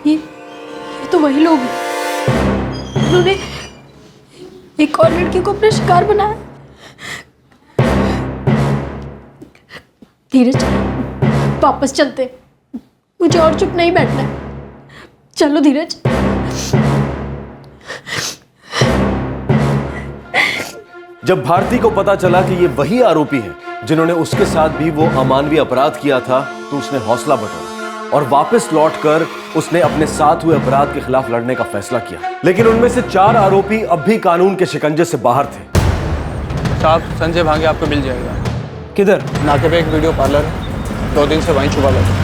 ये तो वही लोग हैं। उन्होंने एक और लड़की को अपना शिकार बनाया। धीरज, वापस चलते, मुझे और चुप नहीं बैठना है। चलो धीरज। जब भारती को पता चला कि ये वही आरोपी हैं जिन्होंने उसके साथ भी वो अमानवीय अपराध किया था, तो उसने हौसला बटोरा और वापस लौटकर उसने अपने साथ हुए अपराध के खिलाफ लड़ने का फैसला किया। लेकिन उनमें से 4 आरोपी अब भी कानून के शिकंजे से बाहर थे। साहब, संजय भांगे आपको मिल जाएगा। किधर? नाके पे एक वीडियो पार्लर है, 2 दिन से वहीं छुपा हुआ।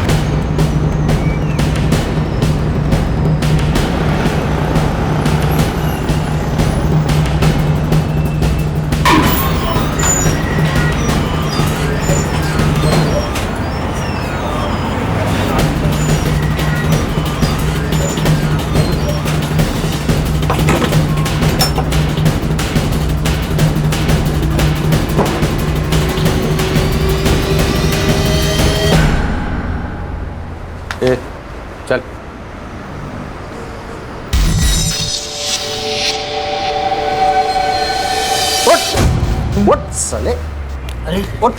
चल। उठ साले। अरे उठ,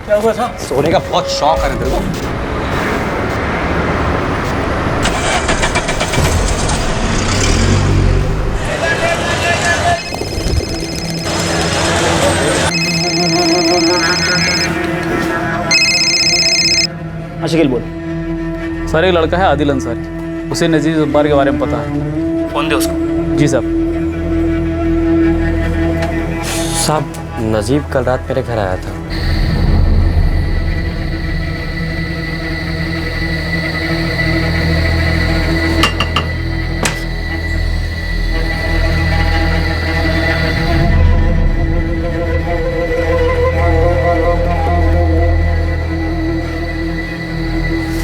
क्या हुआ था? सोने का बहुत शौक है तेरे को। शकील बोल। सर, एक लड़का है आदिल अंसारी, उसे नजीब जब्बार के बारे में पता है। फोन दे उसको। जी साहब। साहब, नजीब कल रात मेरे घर आया था।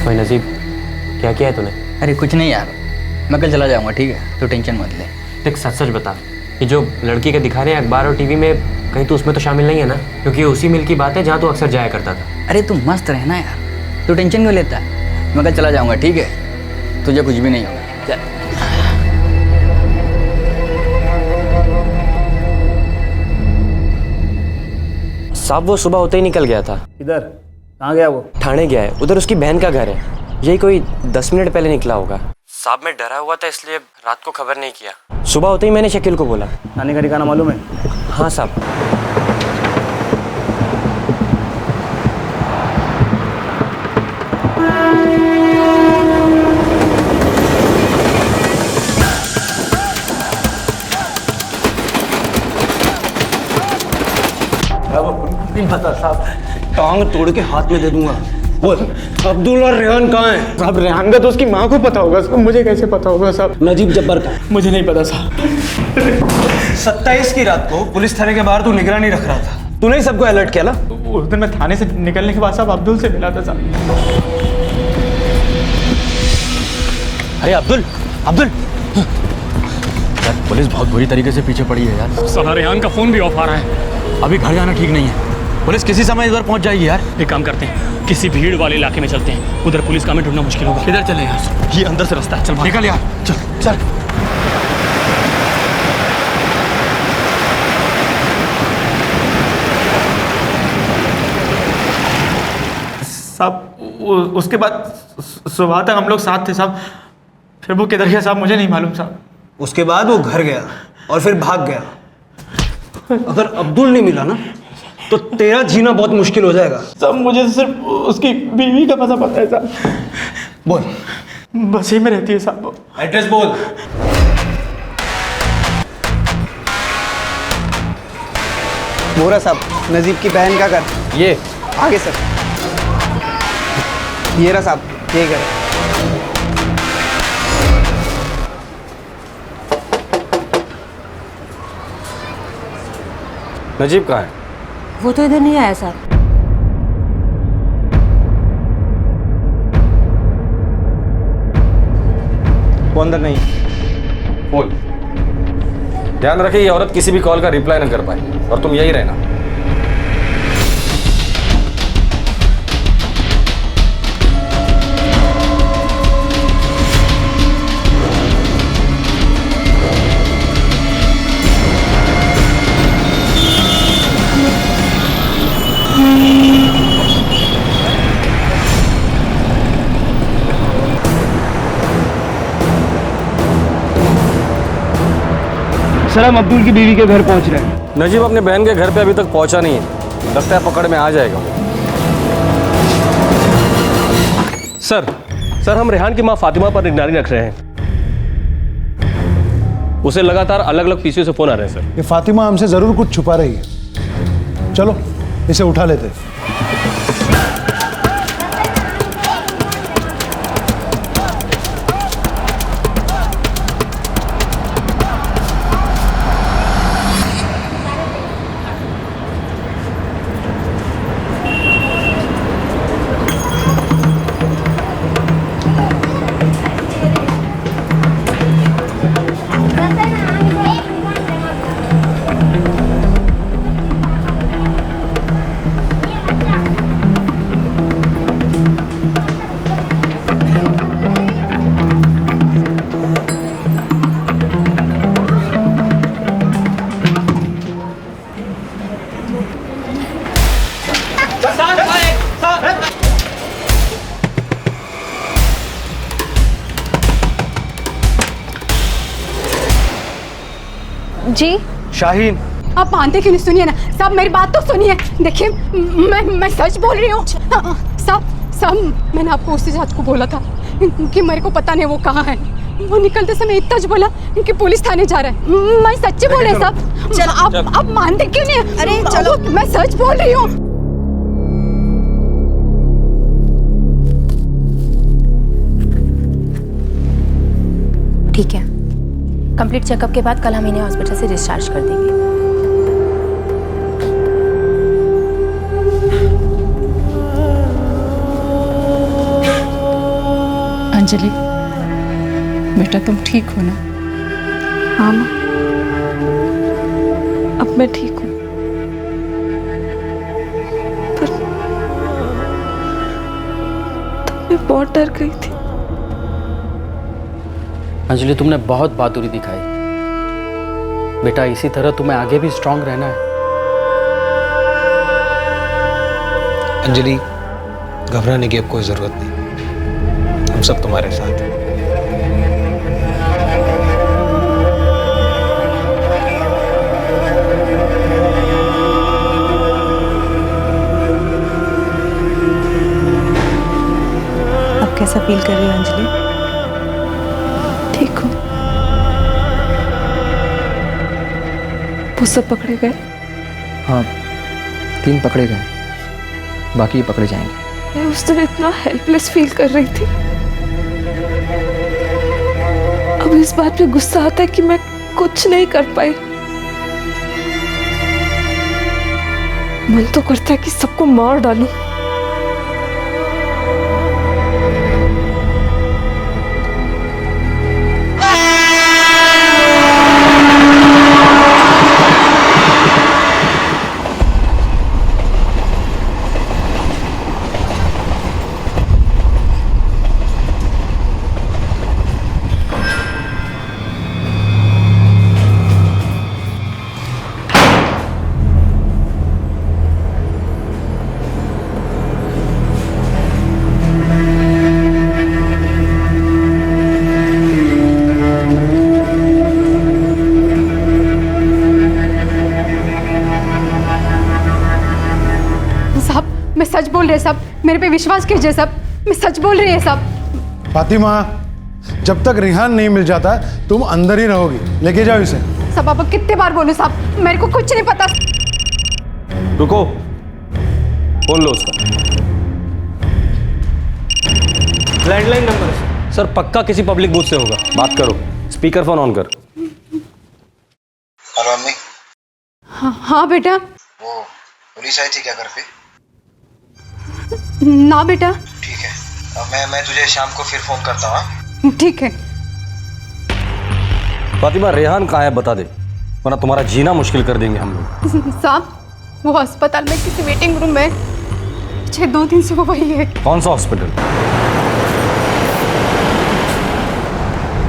भाई नजीब, क्या किया है तूने? अरे कुछ नहीं यार, मैं कल चला जाऊंगा, ठीक है? तो टेंशन मत ले। देख, सच सच बता, ये जो लड़की का दिखा रहे हैं अखबार और टीवी में, कहीं तो उसमें तो शामिल नहीं है ना? क्योंकि उसी मिल की बात है जहाँ तू अक्सर जाया करता था। अरे तू मस्त रहना यार, तू टेंशन क्यों लेता है? मैं कल चला जाऊंगा, ठीक है? तुझे कुछ भी नहीं होगा। चल। साहब वो सुबह होते ही निकल गया था। इधर कहाँ गया वो? थाने गया है, उधर उसकी बहन का घर है। यही कोई 10 मिनट पहले निकला होगा। साहब मैं डरा हुआ था इसलिए रात को खबर नहीं किया। सुबह होते ही मैंने शकील को बोला। थाने का ठिकाना मालूम है? हाँ साहब। नहीं पता साहब, टांग तोड़ के हाथ में दे दूंगा। बोल, अब्दुल और रेहान कहाँ हैं? साहब रेहान का तो उसकी माँ को पता होगा, मुझे कैसे पता होगा साहब? नजीब जब्बार का? मुझे नहीं पता साहब। 27 की रात को पुलिस थाने के बाहर तू निगरानी रख रहा था, तूने ही सबको अलर्ट किया ना? उस दिन मैं थाने से निकलने के बाद साहब अब्दुल से मिला था साहब। अरे अब्दुल, अब्दुल यार पुलिस बहुत बुरी तरीके से पीछे पड़ी है यार। साला रेहान का फोन भी ऑफ आ रहा है। अभी घर जाना ठीक नहीं है, पुलिस किसी समय इधर पहुंच जाएगी यार। एक काम करते हैं, किसी भीड़ वाले इलाके में चलते हैं, उधर पुलिस का हमें ढूंढना मुश्किल होगा। इधर चले यार, ये अंदर से रास्ता है, चल निकल यार, चल चल। साहब उसके बाद सुबह तक हम लोग साथ थे साहब, फिर वो किधर गया साहब मुझे नहीं मालूम साहब। उसके बाद वो घर गया और फिर भाग गया। अगर अब्दुल नहीं मिला ना तो तेरा जीना बहुत मुश्किल हो जाएगा। साहब मुझे सिर्फ उसकी बीवी का पता है साहब। बोल। बस ही में रहती है साहब। एड्रेस बोल। मोहरा साहब, नजीब की बहन का घर ये आगे सर। ये रहा साहब, ये घर। नजीब कहाँ है? वो तो इधर नहीं आया साहब। वो अंदर नहीं। बोल। ध्यान रखिए ये औरत किसी भी कॉल का रिप्लाई न कर पाए और तुम यही रहना। सर हम अब्दुल की बीवी के घर पहुंच रहे हैं। नजीब अपने बहन के घर पे अभी तक पहुंचा नहीं है, लगता है पकड़ में आ जाएगा वो। सर हम रेहान की मां फातिमा पर निगरानी रख रहे हैं। उसे लगातार अलग अलग पीसीओ से फोन आ रहे हैं सर। ये फातिमा हमसे जरूर कुछ छुपा रही है। चलो इसे उठा लेते हैं। जी शाहीन, आप मानते क्यों नहीं? सुनिए ना साहब, मेरी बात तो सुनिए। देखिए मैं सच बोल रही हूँ साहब, मैंने आपको उसी रात को बोला था कि मेरे को पता नहीं वो कहाँ है। वो निकलते समय इतना जो बोला कि पुलिस थाने जा रहा है। मैं सच्ची बोल रही हूँ साहब। आप मानते क्यों नहीं? अरे चलो, मैं सच बोल रही हूँ। ठीक है, कंप्लीट चेकअप के बाद कल हम इन्हें हॉस्पिटल से डिस्चार्ज कर देंगे। अंजलि बेटा, तुम ठीक हो ना? हाँ माँ, अब मैं ठीक हूँ। पर तब मैं बहुत डर गई थी। अंजलि तुमने बहुत बहादुरी दिखाई बेटा, इसी तरह तुम्हें आगे भी स्ट्रांग रहना है। अंजलि, घबराने की अब कोई ज़रूरत नहीं, हम सब तुम्हारे साथ हैं। अब कैसा फील कर रही हो अंजलि? ठीक हूँ। वो सब पकड़े गए? हाँ, 3 पकड़े गए, बाकी पकड़े जाएंगे। मैं उस दिन इतना हेल्पलेस फील कर रही थी। अब इस बात पे गुस्सा आता है कि मैं कुछ नहीं कर पाई। मन तो करता है कि सबको मार डालूं। मैं सच बोल रही सब, मेरे पे विश्वास कीजिए सब, मैं सच बोल रही है सब। फातिमा, जब तक रिहान नहीं मिल जाता तुम अंदर ही रहोगी। लेके जाओ इसे। सब अब कितने बार बोलूं साहब, मेरे को कुछ नहीं पता। रुको, फोन लो उसका। लैंडलाइन नंबर सर, पक्का किसी पब्लिक बूथ से होगा। बात करो, स्पीकर फोन ऑन कर। हेलो अम्मी। हाँ बेटा। वो पुलिस आई थी क्या घर पे? ना बेटा। ठीक है, मैं तुझे शाम को फिर फोन करता हूँ। ठीक है। फातिमा, रेहान कहाँ है बता दे, वरना तुम्हारा जीना मुश्किल कर देंगे हम लोग। साहब, वो अस्पताल में किसी वेटिंग रूम में 2 दिन से वो वही है। कौन सा हॉस्पिटल?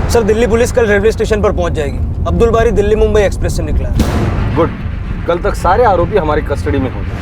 सर, दिल्ली पुलिस कल रेलवे स्टेशन पर पहुंच जाएगी। अब्दुल बारी दिल्ली मुंबई एक्सप्रेस से निकला है। गुड, कल तक सारे आरोपी हमारी कस्टडी में होंगे।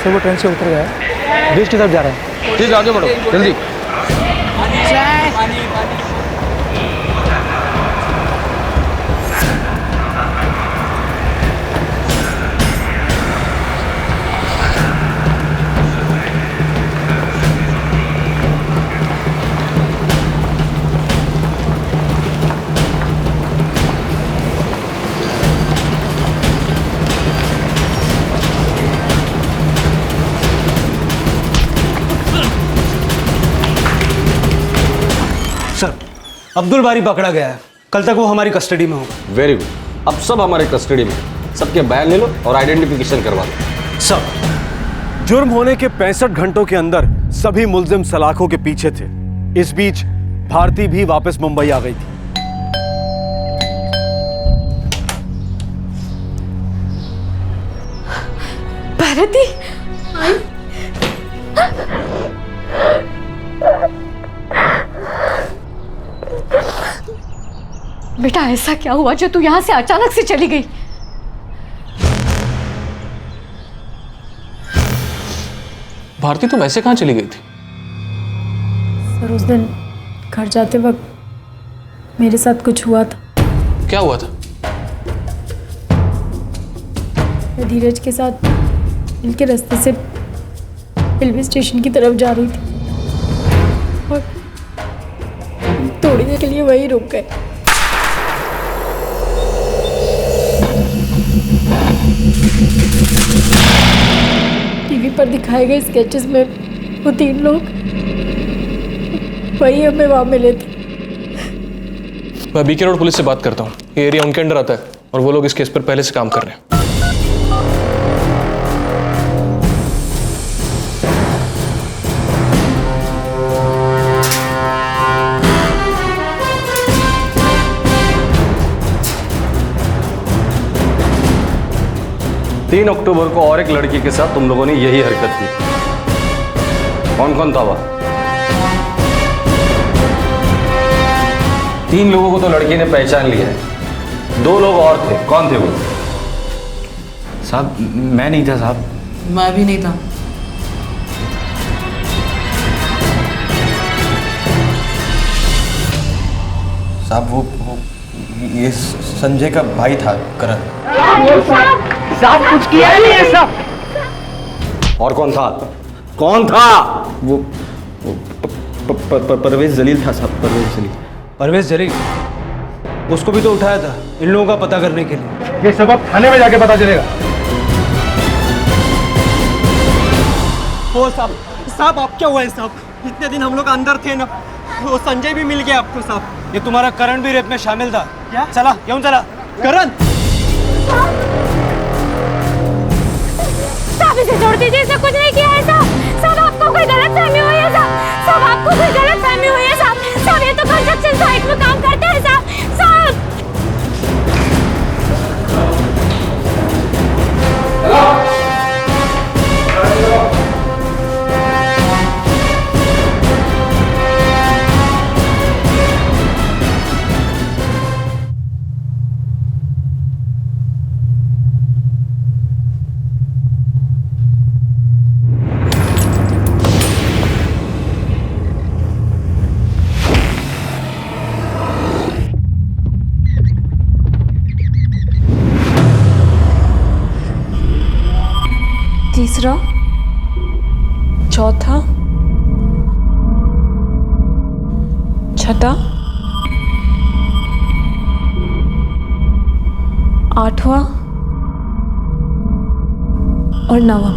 सर वो ट्रेन से उतर गया है, ब्रिज की तरफ जा रहा है। ठीक है, आगे बढ़ो जल्दी। सर, अब्दुल बारी पकड़ा गया है, कल तक वो हमारी कस्टडी में होगा। वेरी गुड, अब सब हमारे कस्टडी में। सबके बयान ले लो और आइडेंटिफिकेशन करवा लो। सब। जुर्म होने के 65 घंटों के अंदर सभी मुल्जिम सलाखों के पीछे थे। इस बीच भारती भी वापस मुंबई आ गई थी। भारती, बेटा ऐसा क्या हुआ जो तू यहाँ से अचानक से चली गई? भारती तुम ऐसे कहाँ चली गई थी? सर उस दिन घर जाते वक्त मेरे साथ कुछ हुआ था। क्या हुआ था? मैं धीरज के साथ इनके रास्ते से रेलवे स्टेशन की तरफ जा रही थी और थोड़ी देर के लिए वहीं रुक गए। टीवी पर दिखाए गए स्केचेस में वो 3 लोग वही हमें वहां मिले थे। मैं बीके रोड पुलिस से बात करता हूँ। ये एरिया उनके अंडर आता है और वो लोग इस केस पर पहले से काम कर रहे हैं। 3 अक्टूबर को और एक लड़की के साथ तुम लोगों ने यही हरकत की। कौन कौन था वह? 3 लोगों को तो लड़की ने पहचान लिया है, 2 लोग और थे। कौन थे वो? साहब मैं नहीं था साहब। मैं भी नहीं था। साहब वो ये संजय का भाई था करण। साहब कुछ किया नहीं है साहब। और कौन था? कौन था? वो परवेज जलील था साहब। परवेज जलील, उसको भी तो उठाया था इन लोगों का पता करने के लिए। ये सब अब थाने में जाके पता चलेगा। ओ साहब आप क्या हुआ है साहब? इतने दिन हम लोग अंदर थे ना, वो संजय भी मिल गया आपको साहब। ये तुम्हारा करण भी रेप में शामिल था। क्या? चला क्यों चला करण? साहब इसे छोड़ दीजिए, इसे कुछ नहीं किया है साहब। साहब आपको कोई गलतफहमी हुई है साहब। साहब आपको कोई गलतफहमी हुई है साहब। साहब ये तो कंस्ट्रक्शन साइट में काम करते हैं साहब। साहब तीसरा, चौथा, छठा, 8वां और 9वां।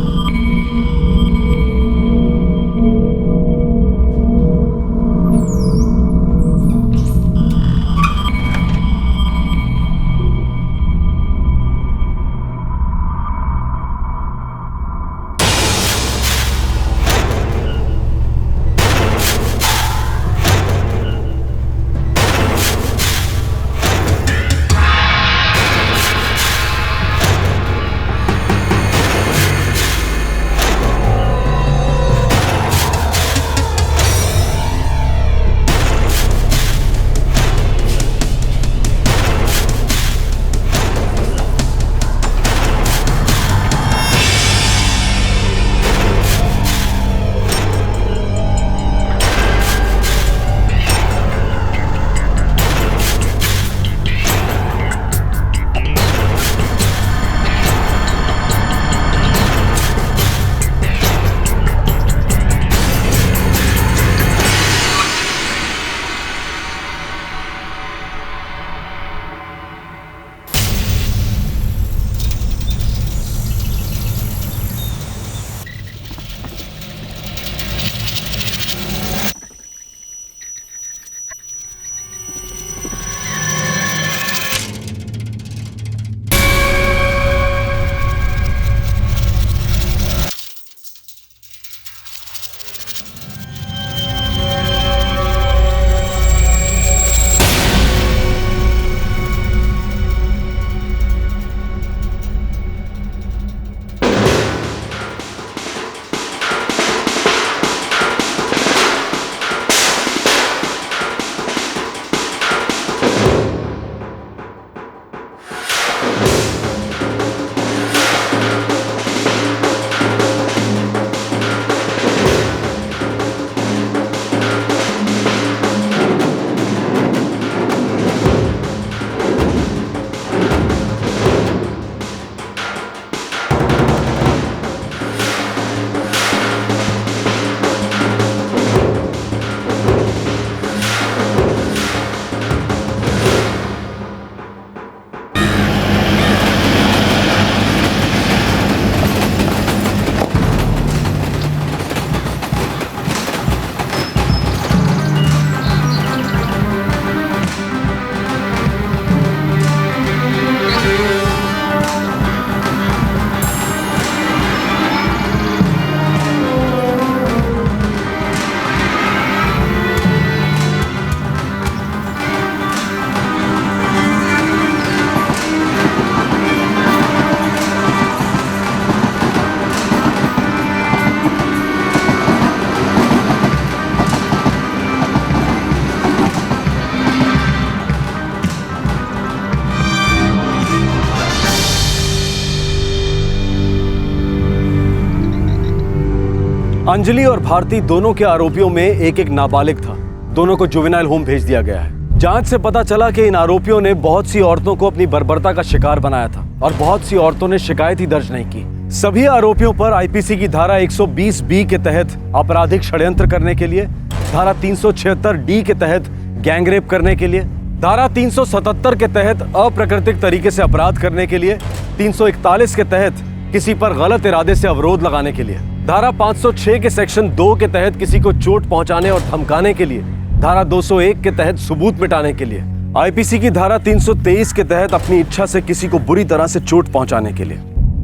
अंजलि और भारती दोनों के आरोपियों में एक एक नाबालिग था। दोनों को जुवेनाइल होम भेज दिया गया है। जांच से पता चला कि इन आरोपियों ने बहुत सी औरतों को अपनी बर्बरता का शिकार बनाया था और बहुत सी औरतों ने शिकायत ही दर्ज नहीं की। सभी आरोपियों पर आईपीसी की धारा 120 बी के तहत आपराधिक षड्यंत्र करने के लिए, धारा 376 डी के तहत गैंगरेप करने के लिए, धारा 377 के तहत अप्राकृतिक तरीके से अपराध करने के लिए, 341 के तहत किसी पर गलत इरादे से अवरोध लगाने के लिए, धारा 506 के सेक्शन 2 के तहत किसी को चोट पहुंचाने और धमकाने के लिए, धारा 201 के तहत सबूत मिटाने के लिए, आईपीसी की धारा 323 के तहत अपनी इच्छा से किसी को बुरी तरह से चोट पहुंचाने के लिए,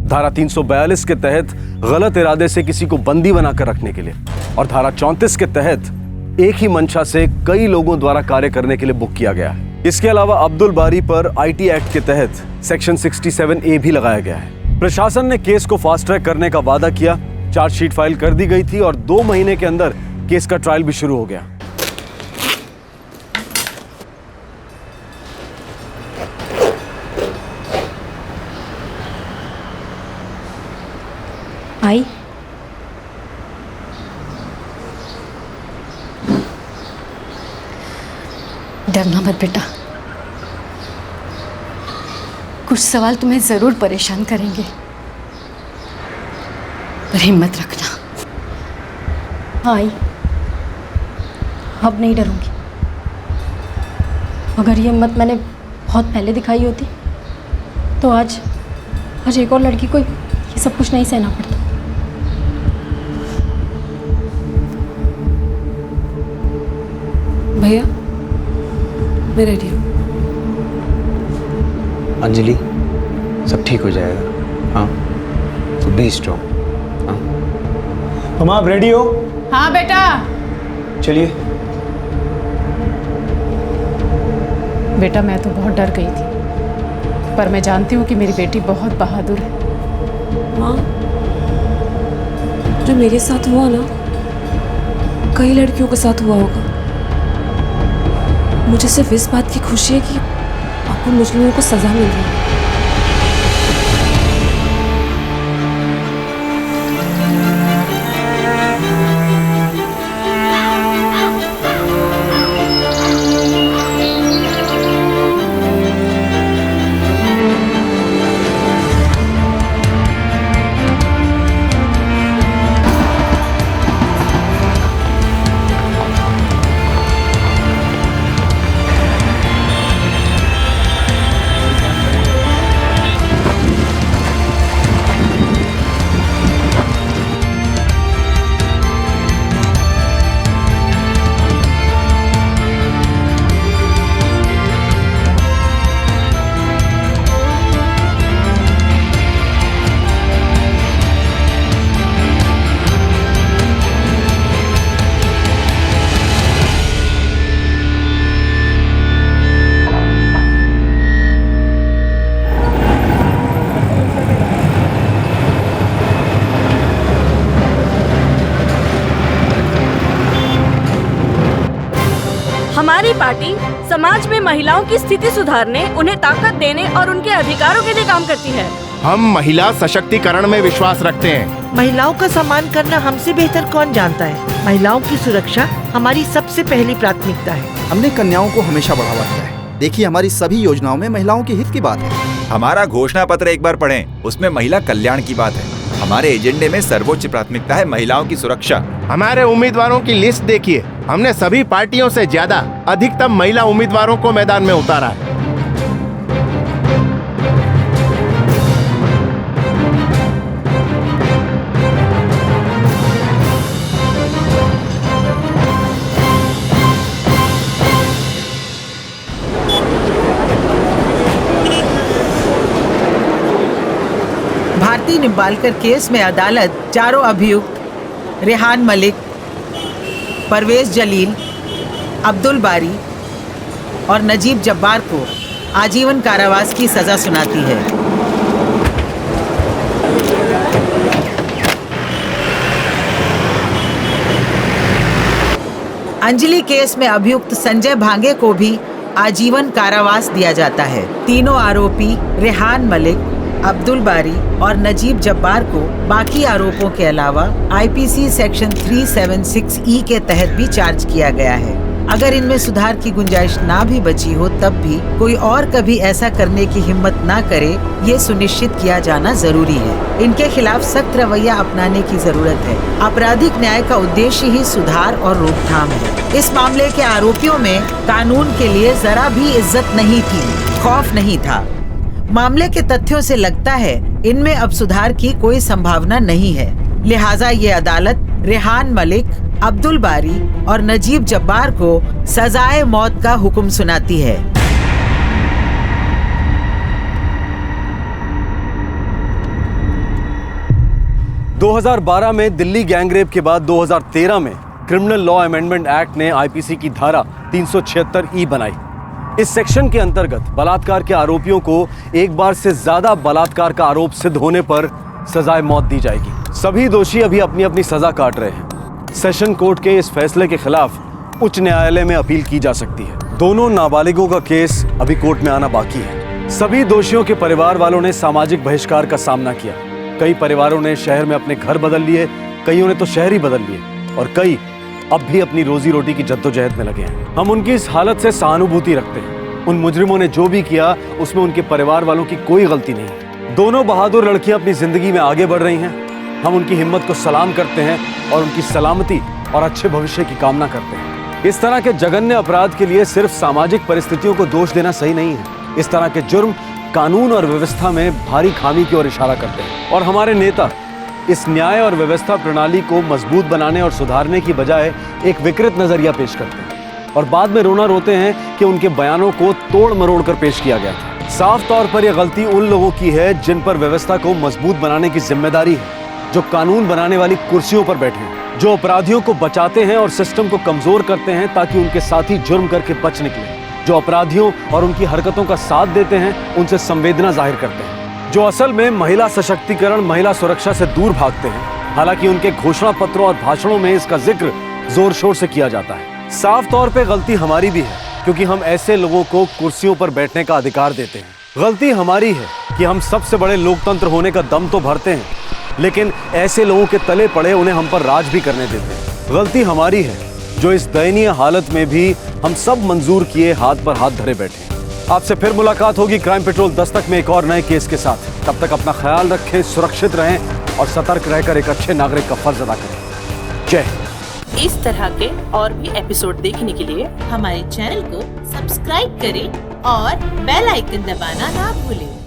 धारा 342 के तहत गलत इरादे से किसी को बंदी बनाकर रखने के लिए और धारा 34 के तहत एक ही मंशा से कई लोगों द्वारा कार्य करने के लिए बुक किया गया है। इसके अलावा अब्दुल बारी पर आईटी एक्ट के तहत सेक्शन 67A भी लगाया गया है। प्रशासन ने केस को फास्ट ट्रैक करने का वादा किया। चार्जशीट फाइल कर दी गई थी और 2 महीने के अंदर केस का ट्रायल भी शुरू हो गया। आई डरना मत बेटा, कुछ सवाल तुम्हें जरूर परेशान करेंगे, पर हिम्मत रखना। हाँ आई, अब नहीं डरूंगी। अगर ये हिम्मत मैंने बहुत पहले दिखाई होती तो आज एक और लड़की को ये सब कुछ नहीं सहना पड़ता। भैया मैं रेडी हूँ। अंजलि, सब ठीक हो जाएगा। हाँ, तो बी स्ट्रॉन्ग। हाँ, तुम आप रेडी हो? हाँ बेटा। चलिए। बेटा मैं तो बहुत डर गई थी, पर मैं जानती हूँ कि मेरी बेटी बहुत बहादुर है। माँ, जो मेरे साथ हुआ ना, कई लड़कियों के साथ हुआ होगा। मुझे सिर्फ इस बात की खुशी है कि आपको मुजरिमों को सजा मिल रही है। हमारी पार्टी समाज में महिलाओं की स्थिति सुधारने, उन्हें ताकत देने और उनके अधिकारों के लिए काम करती है। हम महिला सशक्तिकरण में विश्वास रखते हैं। महिलाओं का सम्मान करना हमसे बेहतर कौन जानता है। महिलाओं की सुरक्षा हमारी सबसे पहली प्राथमिकता है। हमने कन्याओं को हमेशा बढ़ावा दिया है। देखिए, हमारी सभी योजनाओं में महिलाओं के हित की बात है। हमारा घोषणा पत्र एक बार पढ़ें, उसमें महिला कल्याण की बात है। हमारे एजेंडे में सर्वोच्च प्राथमिकता है महिलाओं की सुरक्षा। हमारे उम्मीदवारों की लिस्ट देखिए, हमने सभी पार्टियों से ज्यादा अधिकतम महिला उम्मीदवारों को मैदान में उतारा है। भारती निम्बालकर केस में अदालत चारों अभियुक्त रेहान मलिक, परवेज जलील, अब्दुल बारी और नजीब जब्बार को आजीवन कारावास की सजा सुनाती है। अंजलि केस में अभियुक्त संजय भांगे को भी आजीवन कारावास दिया जाता है। तीनों आरोपी रेहान मलिक, अब्दुल बारी और नजीब जब्बार को बाकी आरोपों के अलावा आईपीसी सेक्शन 376E के तहत भी चार्ज किया गया है। अगर इनमें सुधार की गुंजाइश ना भी बची हो तब भी कोई और कभी ऐसा करने की हिम्मत ना करे, ये सुनिश्चित किया जाना जरूरी है। इनके खिलाफ सख्त रवैया अपनाने की जरूरत है। आपराधिक न्याय का उद्देश्य ही सुधार और रोकथाम है। इस मामले के आरोपियों में कानून के लिए जरा भी इज्जत नहीं थी, खौफ नहीं था। मामले के तथ्यों से लगता है इनमें अब सुधार की कोई संभावना नहीं है। लिहाजा ये अदालत रेहान मलिक, अब्दुल बारी और नजीब जब्बार को सजाए मौत का हुक्म सुनाती है। – 2012 में दिल्ली गैंगरेप के बाद 2013 में क्रिमिनल लॉ अमेंडमेंट एक्ट ने आईपीसी की धारा 376E बनाई। इस सेक्शन के अंतर्गत बलात्कार के आरोपियों को एक बार से ज्यादा बलात्कार का आरोप सिद्ध होने पर सजाए मौत दी जाएगी। सभी दोषी अभी अपनी अपनी सजा काट रहे हैं। सेशन कोर्ट के इस फैसले के खिलाफ उच्च न्यायालय में अपील की जा सकती है। दोनों नाबालिगों का केस अभी कोर्ट में आना बाकी है। सभी दोषियों के परिवार वालों ने सामाजिक बहिष्कार का सामना किया। कई परिवारों ने शहर में अपने घर बदल लिए, कईयों ने तो शहर ही बदल लिए और कई अब भी अपनी रोजी रोटी की जद्दोजहद में लगे हैं। हम उनकी इस हालत से सहानुभूति रखते हैं। उन मुजरिमों ने जो भी किया उसमें उनके परिवार वालों की कोई गलती नहीं। दोनों बहादुर लड़कियां अपनी जिंदगी में आगे बढ़ रही हैं। हम उनकी हिम्मत को सलाम करते हैं और उनकी सलामती और अच्छे भविष्य की कामना करते हैं। इस तरह के जघन्य अपराध के लिए सिर्फ सामाजिक परिस्थितियों को दोष देना सही नहीं है। इस तरह के जुर्म कानून और व्यवस्था में भारी खामी की ओर इशारा करते हैं और हमारे नेता इस न्याय और व्यवस्था प्रणाली को मजबूत बनाने और सुधारने की बजाय एक विकृत नजरिया पेश करते हैं और बाद में रोना रोते हैं कि उनके बयानों को तोड़ मरोड़ कर पेश किया गया था। साफ तौर पर यह गलती उन लोगों की है जिन पर व्यवस्था को मजबूत बनाने की जिम्मेदारी है, जो कानून बनाने वाली कुर्सियों पर बैठे हैं, जो अपराधियों को बचाते हैं और सिस्टम को कमजोर करते हैं ताकि उनके साथी जुर्म करके बच निकले, जो अपराधियों और उनकी हरकतों का साथ देते हैं, उनसे संवेदना जाहिर करते हैं, जो असल में महिला सशक्तिकरण, महिला सुरक्षा से दूर भागते हैं। हालांकि उनके घोषणा पत्रों और भाषणों में इसका जिक्र जोर शोर से किया जाता है। साफ तौर पे गलती हमारी भी है क्योंकि हम ऐसे लोगों को कुर्सियों पर बैठने का अधिकार देते हैं। गलती हमारी है कि हम सबसे बड़े लोकतंत्र होने का दम तो भरते हैं, लेकिन ऐसे लोगों के तले पड़े उन्हें हम पर राज भी करने देते हैं। गलती हमारी है जो इस दयनीय हालत में भी हम सब मंजूर किए हाथ पर हाथ धरे बैठे। आपसे फिर मुलाकात होगी क्राइम पेट्रोल दस्तक में एक और नए केस के साथ। तब तक अपना ख्याल रखें, सुरक्षित रहें और सतर्क रहकर एक अच्छे नागरिक का फर्ज अदा करें। जय हिंद। इस तरह के और भी एपिसोड देखने के लिए हमारे चैनल को सब्सक्राइब करें और बेल आइकन दबाना ना भूलें।